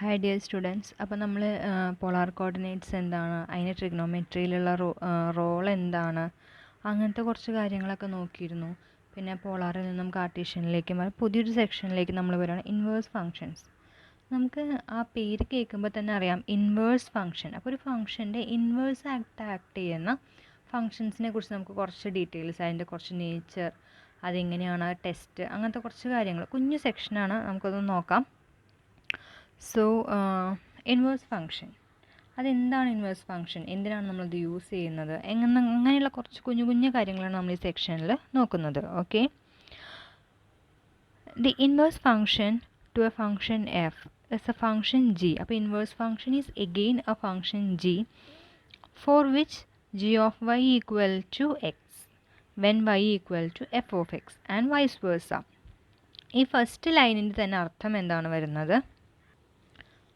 Hi dear students, അപ്പോൾ നമ്മൾ polar coordinates എന്താണ്, അതിന് ട്രിഗ്നോമെട്രിയിലുള്ള റോൾ എന്താണ്, അങ്ങനത്തെ കുറച്ച് കാര്യങ്ങളൊക്കെ നോക്കിയിരുന്നു. പിന്നെ പോളാറിൽ നിന്നും കാർട്ടീഷ്യനിലേക്ക് പുതിയൊരു സെക്ഷനിലേക്ക് നമ്മൾ വരികയാണ്, ഇൻവേഴ്സ് ഫങ്ഷൻസ്. നമുക്ക് ആ പേര് കേൾക്കുമ്പോൾ തന്നെ അറിയാം ഇൻവേഴ്സ് ഫങ്ഷൻ. അപ്പോൾ ഒരു ഫങ്ഷൻ്റെ ഇൻവേഴ്സ് ആക്ട് ചെയ്യുന്ന ഫങ്ഷൻസിനെ കുറിച്ച് നമുക്ക് കുറച്ച് ഡീറ്റെയിൽസ്, അതിൻ്റെ കുറച്ച് നേച്ചർ, അതെങ്ങനെയാണ് ടെസ്റ്റ്, അങ്ങനത്തെ കുറച്ച് കാര്യങ്ങൾ കുഞ്ഞു സെക്ഷനാണ്, നമുക്കതൊന്ന് നോക്കാം. സോ ഇൻവേഴ്സ് ഫങ്ഷൻ, അതെന്താണ് ഇൻവേഴ്സ് ഫങ്ഷൻ, എന്തിനാണ് നമ്മളത് യൂസ് ചെയ്യുന്നത്, അങ്ങനെയുള്ള കുറച്ച് കുഞ്ഞു കുഞ്ഞു കാര്യങ്ങളാണ് നമ്മൾ ഈ സെക്ഷനിൽ നോക്കുന്നത്. Okay, the inverse function to a function f is a function g. അപ്പോൾ inverse function is again a function g for which g of Y equal to x when y equal to f of x and vice versa. ഈ first ലൈനിൻ്റെ തന്നെ അർത്ഥം എന്താണ് വരുന്നത്?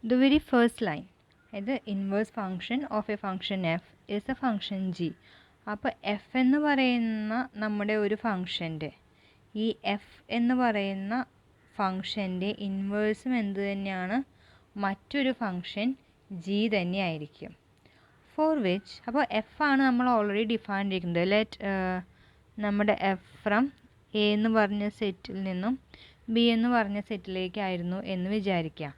The very first line, the inverse function of a function f is a function g. അപ്പോൾ F എന്ന് പറയുന്ന നമ്മുടെ ഒരു ഫങ്ഷൻ്റെ, ഈ എഫ് എന്ന് പറയുന്ന ഫങ്ഷൻ്റെ ഇൻവേഴ്സും എന്ത് തന്നെയാണ്? മറ്റൊരു ഫങ്ഷൻ ജി തന്നെയായിരിക്കും. ഫോർ വിച്ച്, അപ്പോൾ എഫ് ആണ് നമ്മൾ ഓൾറെഡി ഡിഫൈൻ ചെയ്തിരിക്കുന്നത്. ലെറ്റ് നമ്മുടെ എഫ് ഫ്രം എ എന്ന് പറഞ്ഞ സെറ്റിൽ നിന്നും ബി എന്ന് പറഞ്ഞ സെറ്റിലേക്കായിരുന്നു എന്ന് വിചാരിക്കുക.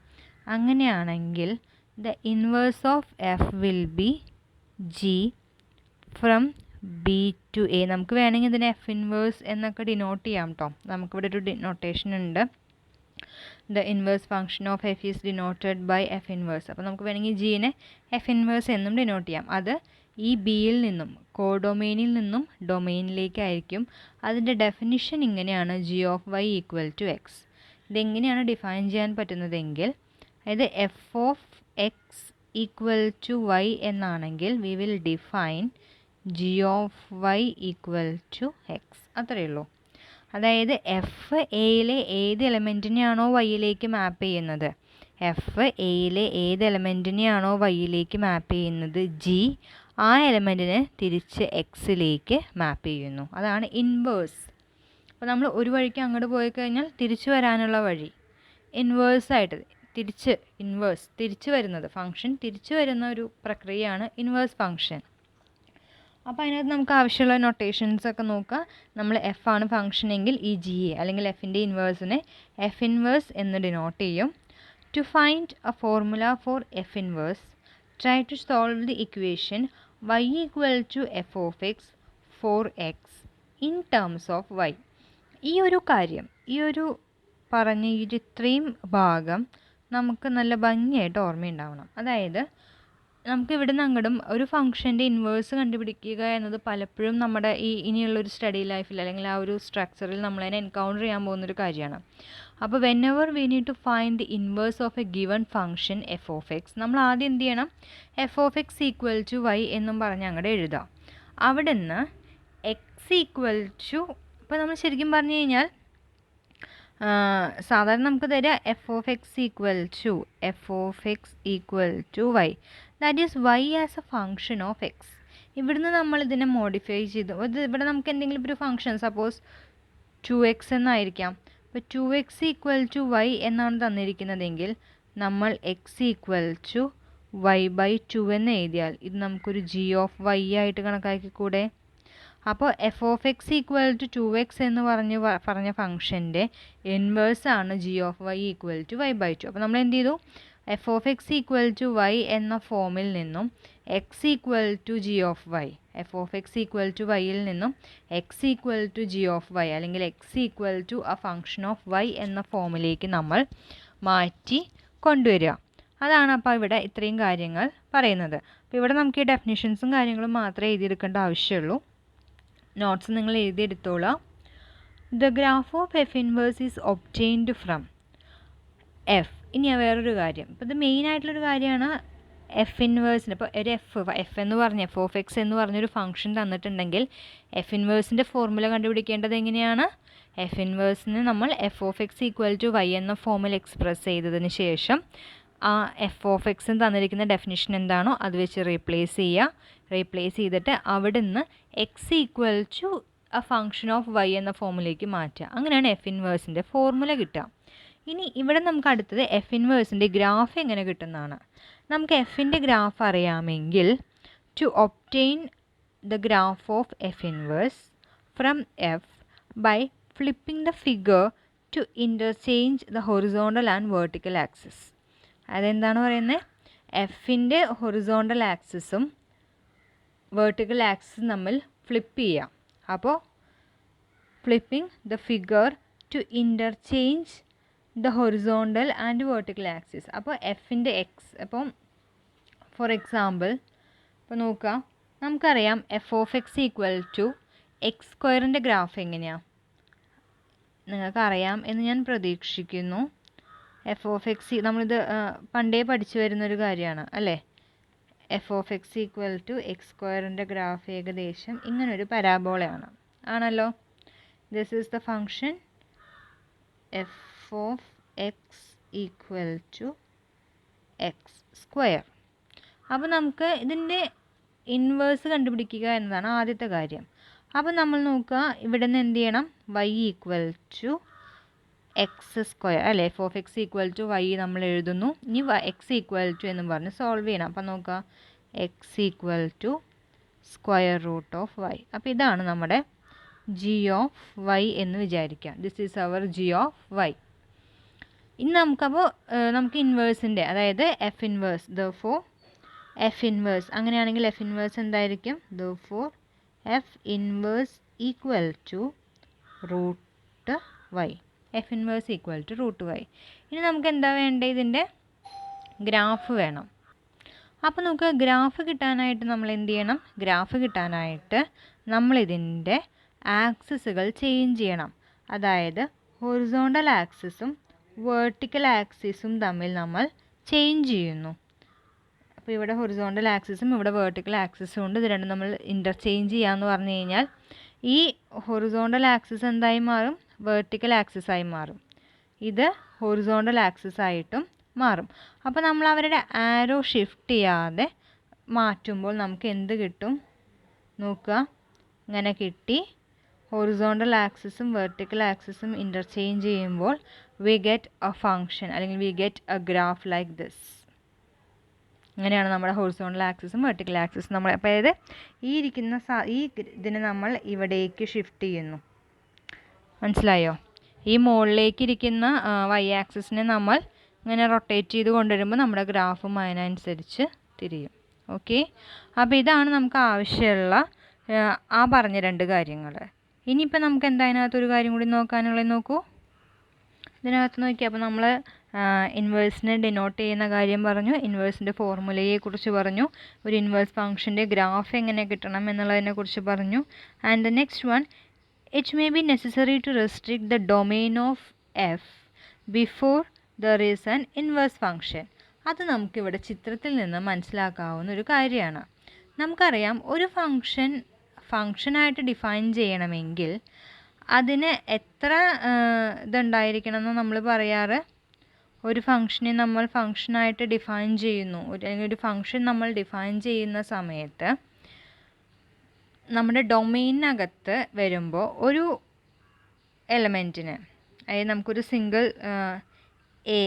അങ്ങനെയാണെങ്കിൽ the inverse of f will be g from B to A. നമുക്ക് വേണമെങ്കിൽ ഇതിനെ എഫ് ഇൻവേഴ്സ് എന്നൊക്കെ ഡിനോട്ട് ചെയ്യാം കേട്ടോ. നമുക്കിവിടെ ഒരു ഡിനോട്ടേഷൻ ഉണ്ട്. The inverse function of f is denoted by f inverse. അപ്പോൾ നമുക്ക് വേണമെങ്കിൽ ജീനെ എഫ് ഇൻവേഴ്സ് എന്നും ഡിനോട്ട് ചെയ്യാം. അത് ഈ ബിയിൽ നിന്നും കോഡൊമെയിനിൽ നിന്നും ഡൊമെയിനിലേക്കായിരിക്കും. അതിൻ്റെ ഡെഫിനിഷൻ ഇങ്ങനെയാണ്: g of Y equal to x. ഇതെങ്ങനെയാണ് ഡിഫൈൻ ചെയ്യാൻ പറ്റുന്നതെങ്കിൽ, അതായത് F of X equal to y എന്നാണെങ്കിൽ we will define g of Y equal to x. അത്രയേ ഉള്ളൂ. അതായത് എഫ് എയിലെ ഏത് എലമെൻറ്റിനെയാണോ വൈയിലേക്ക് മാപ്പ് ചെയ്യുന്നത്, എഫ് എയിലെ ഏത് എലമെൻറ്റിനെയാണോ വൈയിലേക്ക് മാപ്പ് ചെയ്യുന്നത്, ജി ആ എലമെൻറ്റിനെ തിരിച്ച് എക്സിലേക്ക് മാപ്പ് ചെയ്യുന്നു. അതാണ് ഇൻവേഴ്സ്. അപ്പോൾ നമ്മൾ ഒരു വഴിക്ക് അങ്ങോട്ട് പോയി കഴിഞ്ഞാൽ തിരിച്ചു വരാനുള്ള വഴി ഇൻവേഴ്സായിട്ട് തിരിച്ചു വരുന്നത്, ഫങ്ഷൻ തിരിച്ചു വരുന്ന ഒരു പ്രക്രിയയാണ് ഇൻവേഴ്സ് ഫങ്ഷൻ. അപ്പോൾ അതിനകത്ത് നമുക്ക് ആവശ്യമുള്ള നൊട്ടേഷൻസ് ഒക്കെ നോക്കുക. നമ്മൾ എഫ് ആണ് ഫങ്ഷൻ എങ്കിൽ ഈ ജി എ അല്ലെങ്കിൽ എഫിൻ്റെ ഇൻവേഴ്സിനെ എഫ് ഇൻവേഴ്സ് എന്ന് ഡിനോട്ട് ചെയ്യും. To find a formula for F inverse, try to solve the equation y equal to f of x for x in terms of y. ഈ ഒരു കാര്യം, ഈ ഒരു പറഞ്ഞ ഈ ഇത്രയും ഭാഗം നമുക്ക് നല്ല ഭംഗിയായിട്ട് ഓർമ്മയുണ്ടാവണം. അതായത് നമുക്ക് ഇവിടെ നിന്ന് അങ്ങോട്ടും ഒരു ഫംഗ്ഷൻ്റെ ഇൻവേഴ്സ് കണ്ടുപിടിക്കുക എന്നത് പലപ്പോഴും നമ്മുടെ ഇനിയുള്ളൊരു സ്റ്റഡി ലൈഫിൽ അല്ലെങ്കിൽ ആ ഒരു സ്ട്രക്ചറിൽ നമ്മളതിനെ എൻകൗണ്ടർ ചെയ്യാൻ പോകുന്നൊരു കാര്യമാണ്. അപ്പോൾ whenever we need to find the inverse of a given function f of x, നമ്മൾ ആദ്യം എന്ത് ചെയ്യണം? F of X equal to y എന്നും പറഞ്ഞ് അങ്ങോട്ട് എഴുതാം. അവിടെ നിന്ന് എക്സ് ഈക്വൽ ടു, ഇപ്പോൾ നമ്മൾ ശരിക്കും പറഞ്ഞു കഴിഞ്ഞാൽ സാധാരണ നമുക്ക് തരിക f of X equal to y, that is y as a function of x. ഇവിടുന്ന് നമ്മൾ ഇതിനെ മോഡിഫൈ ചെയ്തു. ഇവിടെ നമുക്ക് എന്തെങ്കിലും ഒരു ഫങ്ഷൻ, സപ്പോസ് 2x എന്നായിരിക്കാം. അപ്പോൾ 2x ഈക്വൽ ടു വൈ എന്നാണ് തന്നിരിക്കുന്നതെങ്കിൽ നമ്മൾ x equal to y by 2 എന്ന് എഴുതിയാൽ ഇത് നമുക്കൊരു ജി ഓഫ് വൈ ആയിട്ട് കണക്കാക്കിക്കൂടെ? അപ്പോൾ f of X equal to 2x എന്ന് പറഞ്ഞ ഫംഗ്ഷൻ്റെ ഇൻവേഴ്സ് ആണ് g of Y equal to y by 2. അപ്പോൾ നമ്മൾ എന്ത് ചെയ്തു? F of X equal to y എന്ന ഫോമിൽ നിന്നും x equal to g of y, f of X equal to വൈയിൽ നിന്നും x equal to g of y അല്ലെങ്കിൽ x equal to a function of y എന്ന ഫോമിലേക്ക് നമ്മൾ മാറ്റി കൊണ്ടുവരിക. അതാണ് അപ്പോൾ ഇവിടെ ഇത്രയും കാര്യങ്ങൾ പറയുന്നത്. അപ്പോൾ ഇവിടെ നമുക്ക് ഈ ഡെഫിനിഷൻസും കാര്യങ്ങളും മാത്രമേ എഴുതിയെടുക്കേണ്ട ആവശ്യമുള്ളൂ. നോട്ട്സ് നിങ്ങൾ എഴുതിയെടുത്തോളാം. The graph of f inverse is obtained from f. ഇനി വേറൊരു കാര്യം, ഇപ്പോൾ ഇത് മെയിനായിട്ടുള്ളൊരു കാര്യമാണ് എഫ് ഇൻവേഴ്സിന്. ഇപ്പോൾ ഒരു എഫ് എന്ന് പറഞ്ഞ എഫ് ഓഫ് എക്സ് എന്ന് പറഞ്ഞൊരു ഫംഗ്ഷൻ തന്നിട്ടുണ്ടെങ്കിൽ എഫ് ഇൻവേഴ്സിൻ്റെ ഫോർമുല കണ്ടുപിടിക്കേണ്ടത് എങ്ങനെയാണ്? എഫ് ഇൻവേഴ്സിന് നമ്മൾ f of X equal to y എന്ന ഫോമിൽ എക്സ്പ്രസ് ചെയ്തതിന് ശേഷം ആ എഫ് ഓഫ് എക്സിന് തന്നിരിക്കുന്ന ഡെഫിനിഷൻ എന്താണോ അത് വെച്ച് റീപ്ലേസ് ചെയ്യുക. റീപ്ലേസ് ചെയ്തിട്ട് അവിടെ നിന്ന് x equal to a function of y എന്ന ഫോമിലേക്ക് മാറ്റുക. അങ്ങനെയാണ് എഫ് ഇൻവേഴ്സിൻ്റെ ഫോർമുല കിട്ടുക. ഇനി ഇവിടെ നമുക്ക് അടുത്തത് എഫ് ഇൻവേഴ്സിൻ്റെ ഗ്രാഫ് എങ്ങനെ കിട്ടുന്നതാണ്. നമുക്ക് എഫിൻ്റെ ഗ്രാഫ് അറിയാമെങ്കിൽ to obtain the graph of f inverse from f by flipping the figure to interchange the horizontal and vertical axis. അതെന്താണ് പറയുന്നത്? എഫിൻ്റെ ഹൊറിസോണ്ടൽ ആക്സിസും വെർട്ടിക്കൽ ആക്സിസും തമ്മിൽ ഫ്ലിപ്പ് ചെയ്യാം. അപ്പോൾ flipping the figure to interchange the horizontal and vertical axis. അപ്പോൾ എഫിൻ്റെ എക്സ്, അപ്പം ഫോർ എക്സാമ്പിൾ ഇപ്പോൾ നോക്കുക, നമുക്കറിയാം f of X equal to x സ്ക്വയറിൻ്റെ ഗ്രാഫ് എങ്ങനെയാണ് നിങ്ങൾക്കറിയാം എന്ന് ഞാൻ പ്രതീക്ഷിക്കുന്നു. എഫ് ഓഫ് എക്സ് നമ്മളിത് പണ്ടേ പഠിച്ചു വരുന്നൊരു കാര്യമാണ് അല്ലേ. F of X equal to x സ്ക്വയറിൻ്റെ ഗ്രാഫ് ഏകദേശം ഇങ്ങനൊരു പരാബോളയാണ് ആണല്ലോ. This is the function f of X equal to X square. അപ്പോൾ നമുക്ക് ഇതിൻ്റെ ഇൻവേഴ്സ് കണ്ടുപിടിക്കുക എന്നതാണ് ആദ്യത്തെ കാര്യം. അപ്പോൾ നമ്മൾ നോക്കുക, ഇവിടെ നിന്ന് എന്ത് ചെയ്യണം? Y equal to X square അല്ലേ. F of X equal to y നമ്മൾ എഴുതുന്നു. ഇനി എക്സ് ഈക്വൽ ടു എന്ന് പറഞ്ഞ് സോൾവ് ചെയ്യണം. അപ്പോൾ നോക്കുക, x equal to square root of Y. അപ്പോൾ ഇതാണ് നമ്മുടെ ജി ഓഫ് വൈ എന്ന് വിചാരിക്കാം. This is our g of y. ഇനി നമുക്ക് ഇൻവേഴ്സിൻ്റെ, അതായത് f inverse, therefore f inverse, അങ്ങനെയാണെങ്കിൽ എഫ് ഇൻവേഴ്സ് എന്തായിരിക്കും? Therefore f inverse equal to root y. F inverse equal to root y. ഇനി നമുക്ക് എന്താ വേണ്ടത്? ഇതിൻ്റെ ഗ്രാഫ് വേണം. അപ്പോൾ നമുക്ക് ഗ്രാഫ് കിട്ടാനായിട്ട് നമ്മൾ എന്ത് ചെയ്യണം? ഗ്രാഫ് കിട്ടാനായിട്ട് നമ്മളിതിൻ്റെ ആക്സിസുകൾ ചേഞ്ച് ചെയ്യണം. അതായത് ഹൊറിസോണ്ടൽ ആക്സിസും വെർട്ടിക്കൽ ആക്സിസും തമ്മിൽ നമ്മൾ ചേഞ്ച് ചെയ്യുന്നു. അപ്പോൾ ഇവിടെ ഹൊറിസോണ്ടൽ ആക്സിസും ഇവിടെ വെർട്ടിക്കൽ ആക്സിസും ഉണ്ട്. ഇത് രണ്ടും നമ്മൾ ഇൻ്റർചേഞ്ച് ചെയ്യാമെന്ന് പറഞ്ഞു കഴിഞ്ഞാൽ ഈ ഹൊറിസോണ്ടൽ ആക്സിസ് എന്തായി മാറും? വെർട്ടിക്കൽ ആക്സിസായി മാറും. ഇത് ഹൊറിസോണ്ടൽ ആക്സിസായിട്ടും മാറും. അപ്പോൾ നമ്മൾ അവരുടെ ആരോ ഷിഫ്റ്റ് ചെയ്യാതെ മാറ്റുമ്പോൾ നമുക്ക് എന്ത് കിട്ടും? നോക്കുക, ഇങ്ങനെ കിട്ടി. ഹൊറിസോണ്ടൽ ആക്സിസും വെർട്ടിക്കൽ ആക്സിസും ഇൻ്റർചേഞ്ച് ചെയ്യുമ്പോൾ വി ഗെറ്റ് എ ഫങ്ഷൻ, അല്ലെങ്കിൽ we get A graph like this. അങ്ങനെയാണ് നമ്മുടെ ഹൊറിസോണ്ടൽ ആക്സിസും വെർട്ടിക്കൽ ആക്സിസും നമ്മൾ, അതായത് ഈ ഇതിനെ നമ്മൾ ഇവിടേക്ക് ഷിഫ്റ്റ് ചെയ്യുന്നു. മനസ്സിലായോ? ഈ മുകളിലേക്ക് ഇരിക്കുന്ന വൈ ആക്സിസിനെ നമ്മൾ ഇങ്ങനെ റൊട്ടേറ്റ് ചെയ്ത് കൊണ്ടുവരുമ്പോൾ നമ്മുടെ ഗ്രാഫും അതിനനുസരിച്ച് തിരിയും. ഓക്കെ, അപ്പോൾ ഇതാണ് നമുക്ക് ആവശ്യമുള്ള ആ പറഞ്ഞ രണ്ട് കാര്യങ്ങൾ. ഇനിയിപ്പോൾ നമുക്ക് എന്താ അതിനകത്തൊരു കാര്യം കൂടി നോക്കാനുള്ളത്? നോക്കൂ, ഇതിനകത്ത് നോക്കിയാൽ അപ്പോൾ നമ്മൾ ഇൻവേഴ്സിനെ ഡിനോട്ട് ചെയ്യുന്ന കാര്യം പറഞ്ഞു, ഇൻവേഴ്സിൻ്റെ ഫോർമുലയെക്കുറിച്ച് പറഞ്ഞു, ഒരു ഇൻവേഴ്സ് ഫംഗ്ഷൻ്റെ ഗ്രാഫ് എങ്ങനെ കിട്ടണം എന്നുള്ളതിനെക്കുറിച്ച് പറഞ്ഞു. And the next one, it may be necessary to restrict the domain of f before there is an inverse function. അത് നമുക്കിവിടെ ചിത്രത്തിൽ നിന്ന് മനസ്സിലാക്കാവുന്ന ഒരു കാര്യമാണ്. നമുക്കറിയാം, ഒരു ഫംഗ്ഷനായിട്ട് ഡിഫൈൻ ചെയ്യണമെങ്കിൽ അതിന് എത്ര ഇതുണ്ടായിരിക്കണം എന്ന് നമ്മൾ പറയാറ്. ഒരു ഫംഗ്ഷനെ നമ്മൾ ഫംഗ്ഷനായിട്ട് ഡിഫൈൻ ചെയ്യുന്നു, അല്ലെങ്കിൽ ഒരു ഫംഗ്ഷൻ നമ്മൾ ഡിഫൈൻ ചെയ്യുന്ന സമയത്ത് നമ്മുടെ ഡൊമെയിനകത്ത് വരുമ്പോൾ ഒരു എലമെൻറ്റിന്, അതായത് നമുക്കൊരു സിംഗിൾ എ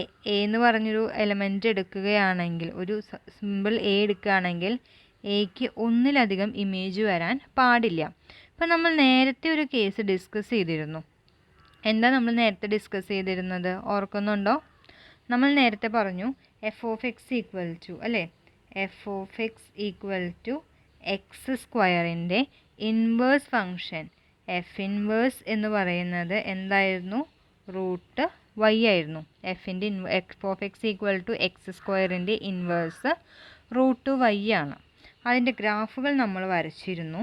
എന്ന് പറഞ്ഞൊരു എലമെൻറ്റ് എടുക്കുകയാണെങ്കിൽ, ഒരു സിമ്പിൾ എ എടുക്കുകയാണെങ്കിൽ എക്ക് ഒന്നിലധികം ഇമേജ് വരാൻ പാടില്ല. ഇപ്പം നമ്മൾ നേരത്തെ ഒരു കേസ് ഡിസ്കസ് ചെയ്തിരുന്നു. എന്താ നമ്മൾ നേരത്തെ ഡിസ്കസ് ചെയ്തിരുന്നത്? ഓർക്കുന്നുണ്ടോ? നമ്മൾ നേരത്തെ പറഞ്ഞു f of X equal to, അല്ലേ, f of X equal to x സ്ക്വയറിൻ്റെ ഇൻവേഴ്സ് ഫംഗ്ഷൻ എഫ് ഇൻവേഴ്സ് എന്ന് പറയുന്നത് എന്തായിരുന്നു? റൂട്ട് വൈ ആയിരുന്നു. F of X equal to x സ്ക്വയറിൻ്റെ ഇൻവേഴ്സ് റൂട്ട് വൈ ആണ്. അതിൻ്റെ ഗ്രാഫുകൾ നമ്മൾ വരച്ചിരുന്നു.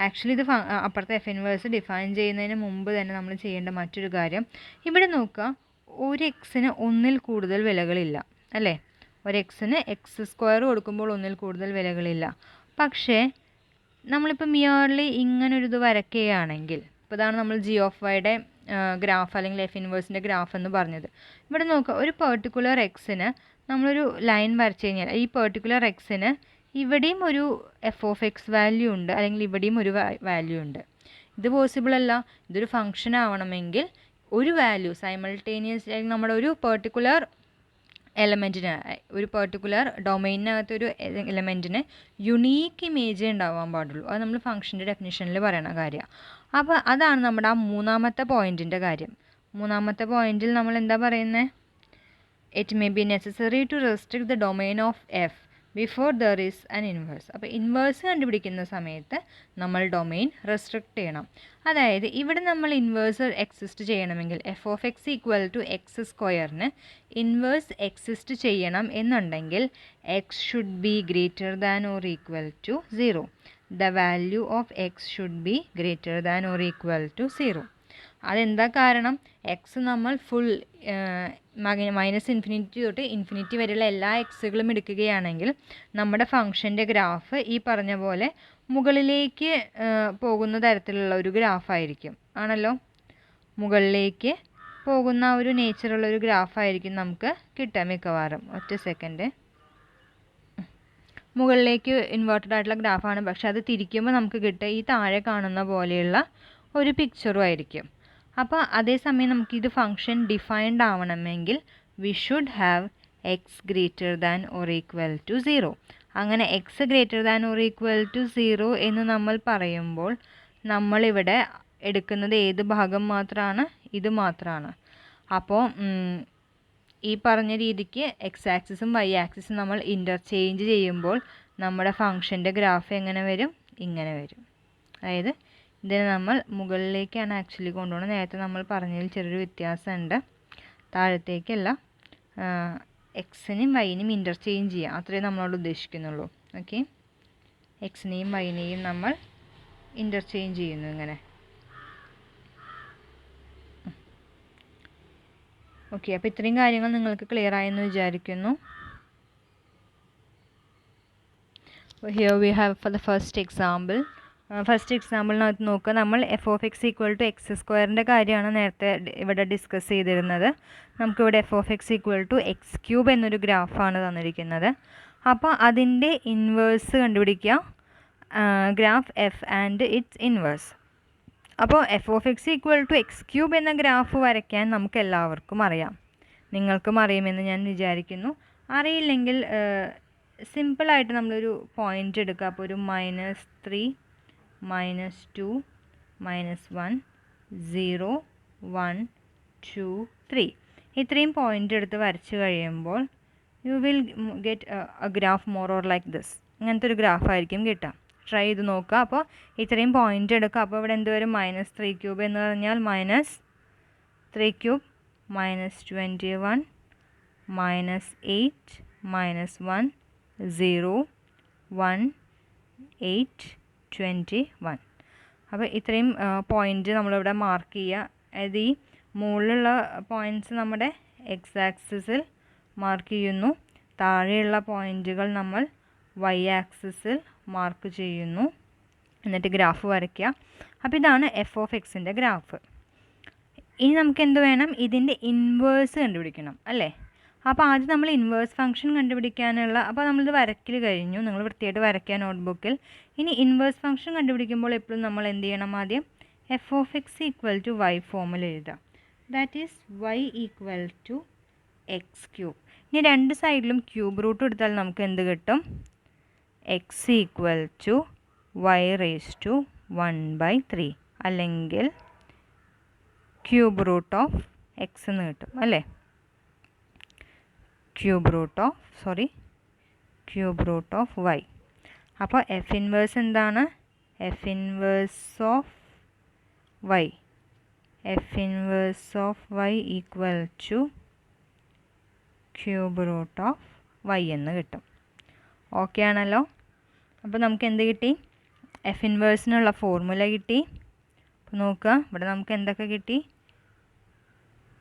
ആക്ച്വലി ഇത് അപ്പുറത്തെ എഫ് ഇൻവേഴ്സ് ഡിഫൈൻ ചെയ്യുന്നതിന് മുമ്പ് തന്നെ നമ്മൾ ചെയ്യേണ്ട മറ്റൊരു കാര്യം, ഇവിടെ നോക്കുക, ഒരു എക്സിന് ഒന്നിൽ കൂടുതൽ വിലകളില്ല, അല്ലേ. ഒരു എക്സിന് എക്സ് സ്ക്വയർ കൊടുക്കുമ്പോൾ ഒന്നിൽ കൂടുതൽ വിലകളില്ല. പക്ഷേ നമ്മളിപ്പോൾ മിയർലി ഇങ്ങനൊരിത് വരയ്ക്കുകയാണെങ്കിൽ, ഇപ്പോൾ ഇതാണ് നമ്മൾ ജി ഓഫ് വൈയുടെ ഗ്രാഫ് അല്ലെങ്കിൽ എഫ് ഇൻവേഴ്സിൻ്റെ ഗ്രാഫ് എന്ന് പറഞ്ഞത്. ഇവിടെ നോക്കുക, ഒരു പെർട്ടിക്കുലർ എക്സിന് നമ്മളൊരു ലൈൻ വരച്ച് കഴിഞ്ഞാൽ ഈ പെർട്ടിക്കുലർ എക്സിന് ഇവിടെയും ഒരു എഫ് ഓഫ് എക്സ് വാല്യൂ ഉണ്ട്, അല്ലെങ്കിൽ ഇവിടെയും ഒരു വാല്യൂ ഉണ്ട്. ഇത് പോസിബിൾ അല്ല. ഇതൊരു ഫംഗ്ഷൻ ആവണമെങ്കിൽ ഒരു വാല്യൂ സൈമൾട്ടേനിയസ് നമ്മുടെ ഒരു പെർട്ടിക്കുലർ എലമെൻറ്റിന് ഒരു പെർട്ടിക്കുലർ ഡൊമൈനകത്തൊരു എലമെൻറ്റിന് യുണീക്ക് ഇമേജ് ഉണ്ടാവാൻ പാടുള്ളൂ. അത് നമ്മൾ ഫംഗ്ഷൻ്റെ ഡെഫിനിഷനിൽ പറയണ കാര്യമാണ്. അപ്പോൾ അതാണ് നമ്മുടെ ആ മൂന്നാമത്തെ പോയിൻറ്റിൻ്റെ കാര്യം. മൂന്നാമത്തെ പോയിൻറ്റിൽ നമ്മൾ എന്താ പറയുന്നത്? It may be necessary to restrict the domain of f before there is an inverse. അപ്പോൾ ഇൻവേഴ്സ് കണ്ടുപിടിക്കുന്ന സമയത്ത് നമ്മൾ ഡൊമൈൻ റെസ്ട്രിക്റ്റ് ചെയ്യണം. അതായത് ഇവിടെ നമ്മൾ ഇൻവേഴ്സ് എക്സിസ്റ്റ് ചെയ്യണമെങ്കിൽ f of X equal to x സ്ക്വയറിന് ഇൻവേഴ്സ് എക്സിസ്റ്റ് ചെയ്യണം എന്നുണ്ടെങ്കിൽ x should be greater than or equal to 0. The value of x should be greater than or equal to 0. അതെന്താ കാരണം? എക്സ് നമ്മൾ ഫുൾ -∞ തൊട്ട് infinity വരെയുള്ള എല്ലാ എക്സുകളും എടുക്കുകയാണെങ്കിൽ നമ്മുടെ ഫംഗ്ഷൻ്റെ ഗ്രാഫ് ഈ പറഞ്ഞ പോലെ മുകളിലേക്ക് പോകുന്ന തരത്തിലുള്ള ഒരു ഗ്രാഫായിരിക്കും. ആണല്ലോ, മുകളിലേക്ക് പോകുന്ന ഒരു നേച്ചറുള്ള ഒരു ഗ്രാഫായിരിക്കും നമുക്ക് കിട്ടുക മിക്കവാറും. ഒറ്റ സെക്കൻഡ്. മുകളിലേക്ക് ഇൻവേർട്ടഡ് ആയിട്ടുള്ള ഗ്രാഫാണ്, പക്ഷെ അത് തിരിക്കുമ്പോൾ നമുക്ക് കിട്ടുക ഈ താഴെ കാണുന്ന പോലെയുള്ള ഒരു പിക്ചറും ആയിരിക്കും. അപ്പോൾ അതേസമയം നമുക്കിത് ഫംഗ്ഷൻ ഡിഫൈൻഡ് ആവണമെങ്കിൽ we should have x greater than or equal to 0. അങ്ങനെ x greater than or equal to 0 എന്ന് നമ്മൾ പറയുമ്പോൾ നമ്മളിവിടെ എടുക്കുന്നത് ഏത് ഭാഗം മാത്രമാണ്? ഇത് മാത്രമാണ്. അപ്പോൾ ഈ പറഞ്ഞ രീതിക്ക് എക്സ് ആക്സിസും വൈ ആക്സിസും നമ്മൾ ഇൻ്റർചേഞ്ച് ചെയ്യുമ്പോൾ നമ്മുടെ ഫംഗ്ഷൻ്റെ ഗ്രാഫ് എങ്ങനെ വരും? ഇങ്ങനെ വരും. അതായത് ഇതിനെ നമ്മൾ മുകളിലേക്കാണ് ആക്ച്വലി കൊണ്ടുപോകുന്നത്. നേരത്തെ നമ്മൾ പറഞ്ഞതിൽ ചെറിയൊരു വ്യത്യാസമുണ്ട്. താഴത്തേക്കല്ല, എക്സിനെയും വൈനെയും ഇൻ്റർചേഞ്ച് ചെയ്യുക, അത്രേ നമ്മളോട് ഉദ്ദേശിക്കുന്നുള്ളൂ. ഓക്കെ, എക്സിനെയും വൈനെയും നമ്മൾ ഇൻ്റർചേഞ്ച് ചെയ്യുന്നു ഇങ്ങനെ. ഓക്കെ, അപ്പോൾ ഇത്രയും കാര്യങ്ങൾ നിങ്ങൾക്ക് ക്ലിയർ ആയെന്ന് വിചാരിക്കുന്നു. Here we have for the first example. First എക്സാമ്പിളിനകത്ത് നോക്കുക, നമ്മൾ f of X equal to x സ്ക്വയറിൻ്റെ കാര്യമാണ് നേരത്തെ ഇവിടെ ഡിസ്കസ് ചെയ്തിരുന്നത്. നമുക്കിവിടെ f of X equal to x cube എന്നൊരു ഗ്രാഫാണ് തന്നിരിക്കുന്നത്. അപ്പോൾ അതിൻ്റെ ഇൻവേഴ്സ് കണ്ടുപിടിക്കുക, graph f and its inverse. അപ്പോൾ f of X equal to x cube എന്ന ഗ്രാഫ് വരയ്ക്കാൻ നമുക്ക് എല്ലാവർക്കും അറിയാം. നിങ്ങൾക്കും അറിയുമെന്ന് ഞാൻ വിചാരിക്കുന്നു. അറിയില്ലെങ്കിൽ സിമ്പിളായിട്ട് നമ്മളൊരു പോയിൻ്റ് എടുക്കുക. അപ്പോൾ ഒരു -3 -2 -1 0 1 2 3 ഇത്രയും പോയിൻ്റ് എടുത്ത് വരച്ച് കഴിയുമ്പോൾ you will get A graph more or like this. ഇങ്ങനത്തെ ഒരു ഗ്രാഫായിരിക്കും കിട്ടുക. ട്രൈ ചെയ്ത് നോക്കുക. അപ്പോൾ ഇത്രയും പോയിൻ്റ് എടുക്കുക. അപ്പോൾ ഇവിടെ എന്ത് വരും? -3³ എന്ന് പറഞ്ഞാൽ -3³ -21 -8 -1 0 1 8 21. അപ്പോൾ ഇത്രയും പോയിൻ്റ് നമ്മളിവിടെ മാർക്ക് ചെയ്യുക. അതായത് ഈ മുകളിലുള്ള പോയിൻറ്റ്സ് നമ്മുടെ എക്സ് ആക്സിസിൽ മാർക്ക് ചെയ്യുന്നു, താഴെയുള്ള പോയിൻറ്റുകൾ നമ്മൾ വൈ ആക്സിസിൽ മാർക്ക് ചെയ്യുന്നു. എന്നിട്ട് ഗ്രാഫ് വരയ്ക്കുക. അപ്പോൾ ഇതാണ് എഫ് ഓഫ് എക്സിൻ്റെ ഗ്രാഫ്. ഇനി നമുക്ക് എന്ത് വേണം? ഇതിൻ്റെ ഇൻവേഴ്സ് കണ്ടുപിടിക്കണം അല്ലേ? അപ്പോൾ ആദ്യം നമ്മൾ ഇൻവേഴ്സ് ഫംഗ്ഷൻ കണ്ടുപിടിക്കാനുള്ള, അപ്പോൾ നമ്മളിത് വരയ്ക്കൽ കഴിഞ്ഞു, നിങ്ങൾ വൃത്തിയായിട്ട് വരയ്ക്കുക നോട്ട്ബുക്കിൽ. ഇനി ഇൻവേഴ്സ് ഫംഗ്ഷൻ കണ്ടുപിടിക്കുമ്പോൾ എപ്പോഴും നമ്മൾ എന്ത് ചെയ്യണം? ആദ്യം f of X equal to y ഫോമിൽ എഴുതാം. That is y equal to x cube. ഇനി രണ്ട് സൈഡിലും ക്യൂബ് റൂട്ട് എടുത്താൽ നമുക്ക് എന്ത് കിട്ടും? X equal to y raise to 1/3 അല്ലെങ്കിൽ ക്യൂബ് റൂട്ട് ഓഫ് എക്സ് എന്ന് കിട്ടും അല്ലേ? Cube root of Y. അപ്പോൾ എഫ് ഇൻവേഴ്സ് എന്താണ്? F inverse of Y equal to cube root of Y എന്ന് കിട്ടും. ഓക്കെ ആണല്ലോ? അപ്പോൾ നമുക്ക് എന്ത് കിട്ടി? എഫ് ഇൻവേഴ്സിനുള്ള ഫോർമുല കിട്ടി. അപ്പോൾ നോക്കുക, ഇവിടെ നമുക്ക് എന്തൊക്കെ കിട്ടി?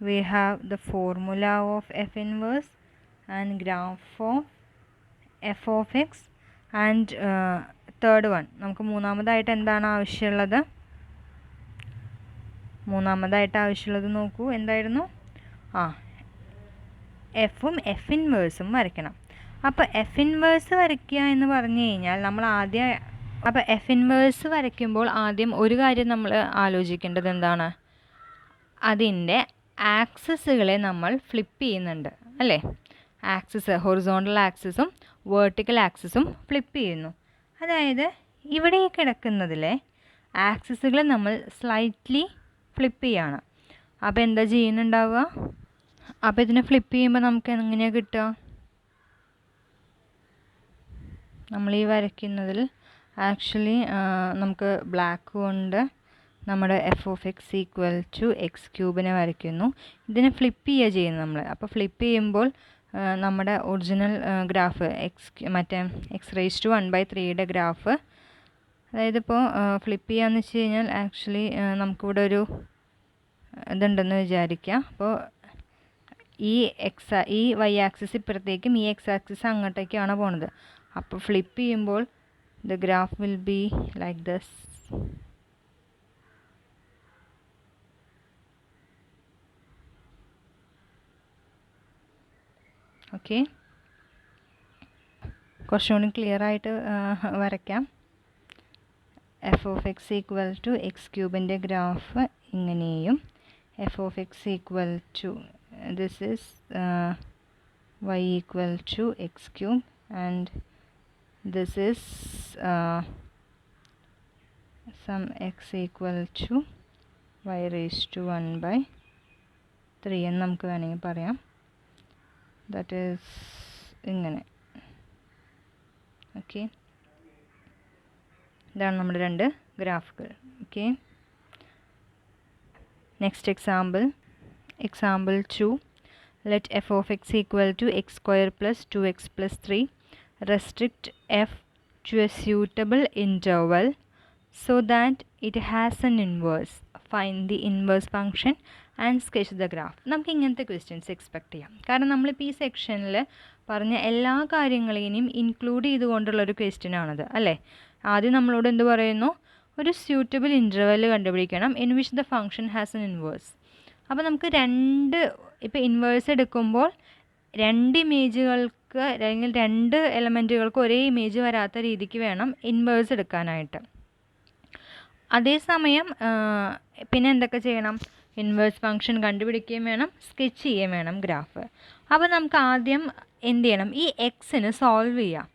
we have the formula of f inverse and graph of f of x and third one നമുക്ക് മൂന്നാമതായിട്ട് എന്താണ് ആവശ്യമുള്ളത്? നോക്കൂ, എന്തായിരുന്നു? എഫും എഫ് ഇൻവേഴ്സും വരയ്ക്കണം. അപ്പോൾ എഫ് ഇൻവേഴ്സ് വരയ്ക്കുക എന്ന് പറഞ്ഞു കഴിഞ്ഞാൽ നമ്മൾ അപ്പോൾ എഫ് ഇൻവേഴ്സ് വരയ്ക്കുമ്പോൾ ആദ്യം ഒരു കാര്യം നമ്മൾ ആലോചിക്കേണ്ടത് എന്താണ്? അതിൻ്റെ ആക്സിസുകളെ നമ്മൾ ഫ്ലിപ്പ് ചെയ്യുന്നുണ്ട് അല്ലേ? ആക്സിസ് ഹൊറിസോണ്ടൽ ആക്സിസും വേർട്ടിക്കൽ ആക്സിസും ഫ്ലിപ്പ് ചെയ്യുന്നു. അതായത് ഇവിടെ കിടക്കുന്നതിലെ ആക്സിസുകൾ നമ്മൾ സ്ലൈറ്റ്ലി ഫ്ലിപ്പ് ചെയ്യാണ്. അപ്പോൾ എന്താ ചെയ്യുന്നുണ്ടാവുക? അപ്പോൾ ഇതിനെ ഫ്ലിപ്പ് ചെയ്യുമ്പോൾ നമുക്ക് എങ്ങനെയാണ് കിട്ടുക? നമ്മൾ ഈ വരയ്ക്കുന്നതിൽ ആക്ച്വലി നമുക്ക് ബ്ലാക്ക് കൊണ്ട് നമ്മുടെ f of X equal to x ക്യൂബിനെ വരയ്ക്കുന്നു. ഇതിനെ ഫ്ലിപ്പ് ചെയ്യുക ചെയ്യുന്നത് നമ്മൾ. അപ്പോൾ ഫ്ലിപ്പ് ചെയ്യുമ്പോൾ നമ്മുടെ ഒറിജിനൽ ഗ്രാഫ് മറ്റേ എക്സ് റേസ് ടു 1/3 ഗ്രാഫ്, അതായത് ഇപ്പോൾ ഫ്ലിപ്പ് ചെയ്യാന്ന് വെച്ച് കഴിഞ്ഞാൽ ആക്ച്വലി നമുക്കിവിടെ ഒരു ഇതുണ്ടെന്ന് വിചാരിക്കുക. അപ്പോൾ ഈ വൈ ആക്സിസ് ഇപ്പുറത്തേക്കും ഈ എക്സ് ആക്സിസ് അങ്ങോട്ടേക്കാണ് പോണത്. അപ്പോൾ ഫ്ലിപ്പ് ചെയ്യുമ്പോൾ the graph will be like this. Okay, കുറച്ചുകൂടി ക്ലിയർ ആയിട്ട് വരയ്ക്കാം. F of X equal to x ക്യൂബിൻ്റെ ഗ്രാഫ് ഇങ്ങനെയും f of X equal to this is y equal to x cube and this is some x equal to y raised to 1/3 എന്ന് നമുക്ക് വേണമെങ്കിൽ പറയാം. That is ഇങ്ങനെ. Okay, ഇതാണ് നമ്മുടെ രണ്ട് ഗ്രാഫുകൾ. Okay, next example 2. let f of x equal to x square plus 2x plus 3 restrict f to a suitable interval so that it has an inverse. Find the inverse function and sketch the graph. നമുക്ക് ഇങ്ങനത്തെ questions expect ചെയ്യാം. കാരണം നമ്മളിപ്പോൾ ഈ സെക്ഷനിൽ പറഞ്ഞ എല്ലാ കാര്യങ്ങളെയും ഇൻക്ലൂഡ് ചെയ്തുകൊണ്ടുള്ളൊരു ക്വസ്റ്റ്യൻ ആണത് അല്ലേ? ആദ്യം നമ്മളോട് എന്ത് പറയുന്നു? ഒരു സ്യൂട്ടബിൾ ഇൻ്റർവെൽ കണ്ടുപിടിക്കണം in which the function has N inverse. അപ്പോൾ നമുക്ക് ഇപ്പോൾ ഇൻവേഴ്സ് എടുക്കുമ്പോൾ രണ്ട് ഇമേജുകൾക്ക് അല്ലെങ്കിൽ രണ്ട് എലമെൻറ്റുകൾക്ക് ഒരേ ഇമേജ് വരാത്ത രീതിക്ക് വേണം ഇൻവേഴ്സ് എടുക്കാനായിട്ട്. അതേസമയം പിന്നെ എന്തൊക്കെ ചെയ്യണം? ഇൻവേഴ്സ് ഫംഗ്ഷൻ കണ്ടുപിടിക്കുകയും വേണം, സ്കെച്ച് ചെയ്യുകയും വേണം ഗ്രാഫ്. അപ്പോൾ നമുക്ക് ആദ്യം എന്ത് ചെയ്യണം? ഈ എക്സിന് സോൾവ് ചെയ്യാം.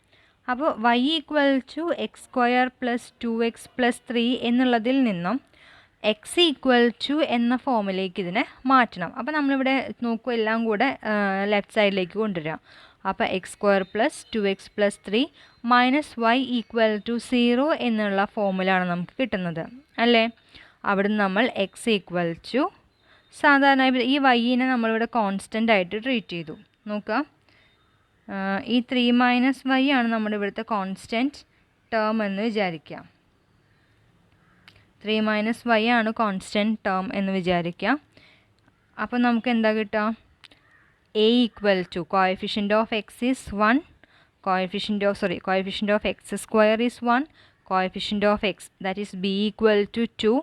അപ്പോൾ y equal to X square plus 2x plus 3 എന്നുള്ളതിൽ നിന്നും x ഈക്വൽ ടു എന്ന ഫോമിലേക്ക് ഇതിനെ മാറ്റണം. അപ്പോൾ നമ്മളിവിടെ നോക്കൂ, എല്ലാം കൂടെ ലെഫ്റ്റ് സൈഡിലേക്ക് കൊണ്ടുവരാം. അപ്പോൾ x square plus 2x plus 3 minus y equal to 0 എന്നുള്ള ഫോമിലാണ് നമുക്ക് കിട്ടുന്നത് അല്ലേ? അവിടുന്ന് നമ്മൾ x ഈക്വൽ ടു സാധാരണ ഈ വൈനെ നമ്മളിവിടെ കോൺസ്റ്റൻ്റ് ആയിട്ട് ട്രീറ്റ് ചെയ്തു. നോക്കുക, ഈ 3 മൈനസ് y ആണ് നമ്മുടെ ഇവിടുത്തെ കോൺസ്റ്റൻറ്റ് ടേം എന്ന് വിചാരിക്കുക. 3 മൈനസ് y ആണ് കോൺസ്റ്റൻറ്റ് ടേം എന്ന് വിചാരിക്കുക. അപ്പോൾ നമുക്ക് എന്താ കിട്ടുക? a equal to coefficient of x is 1, coefficient of x square is 1, coefficient of x that is b equal to 2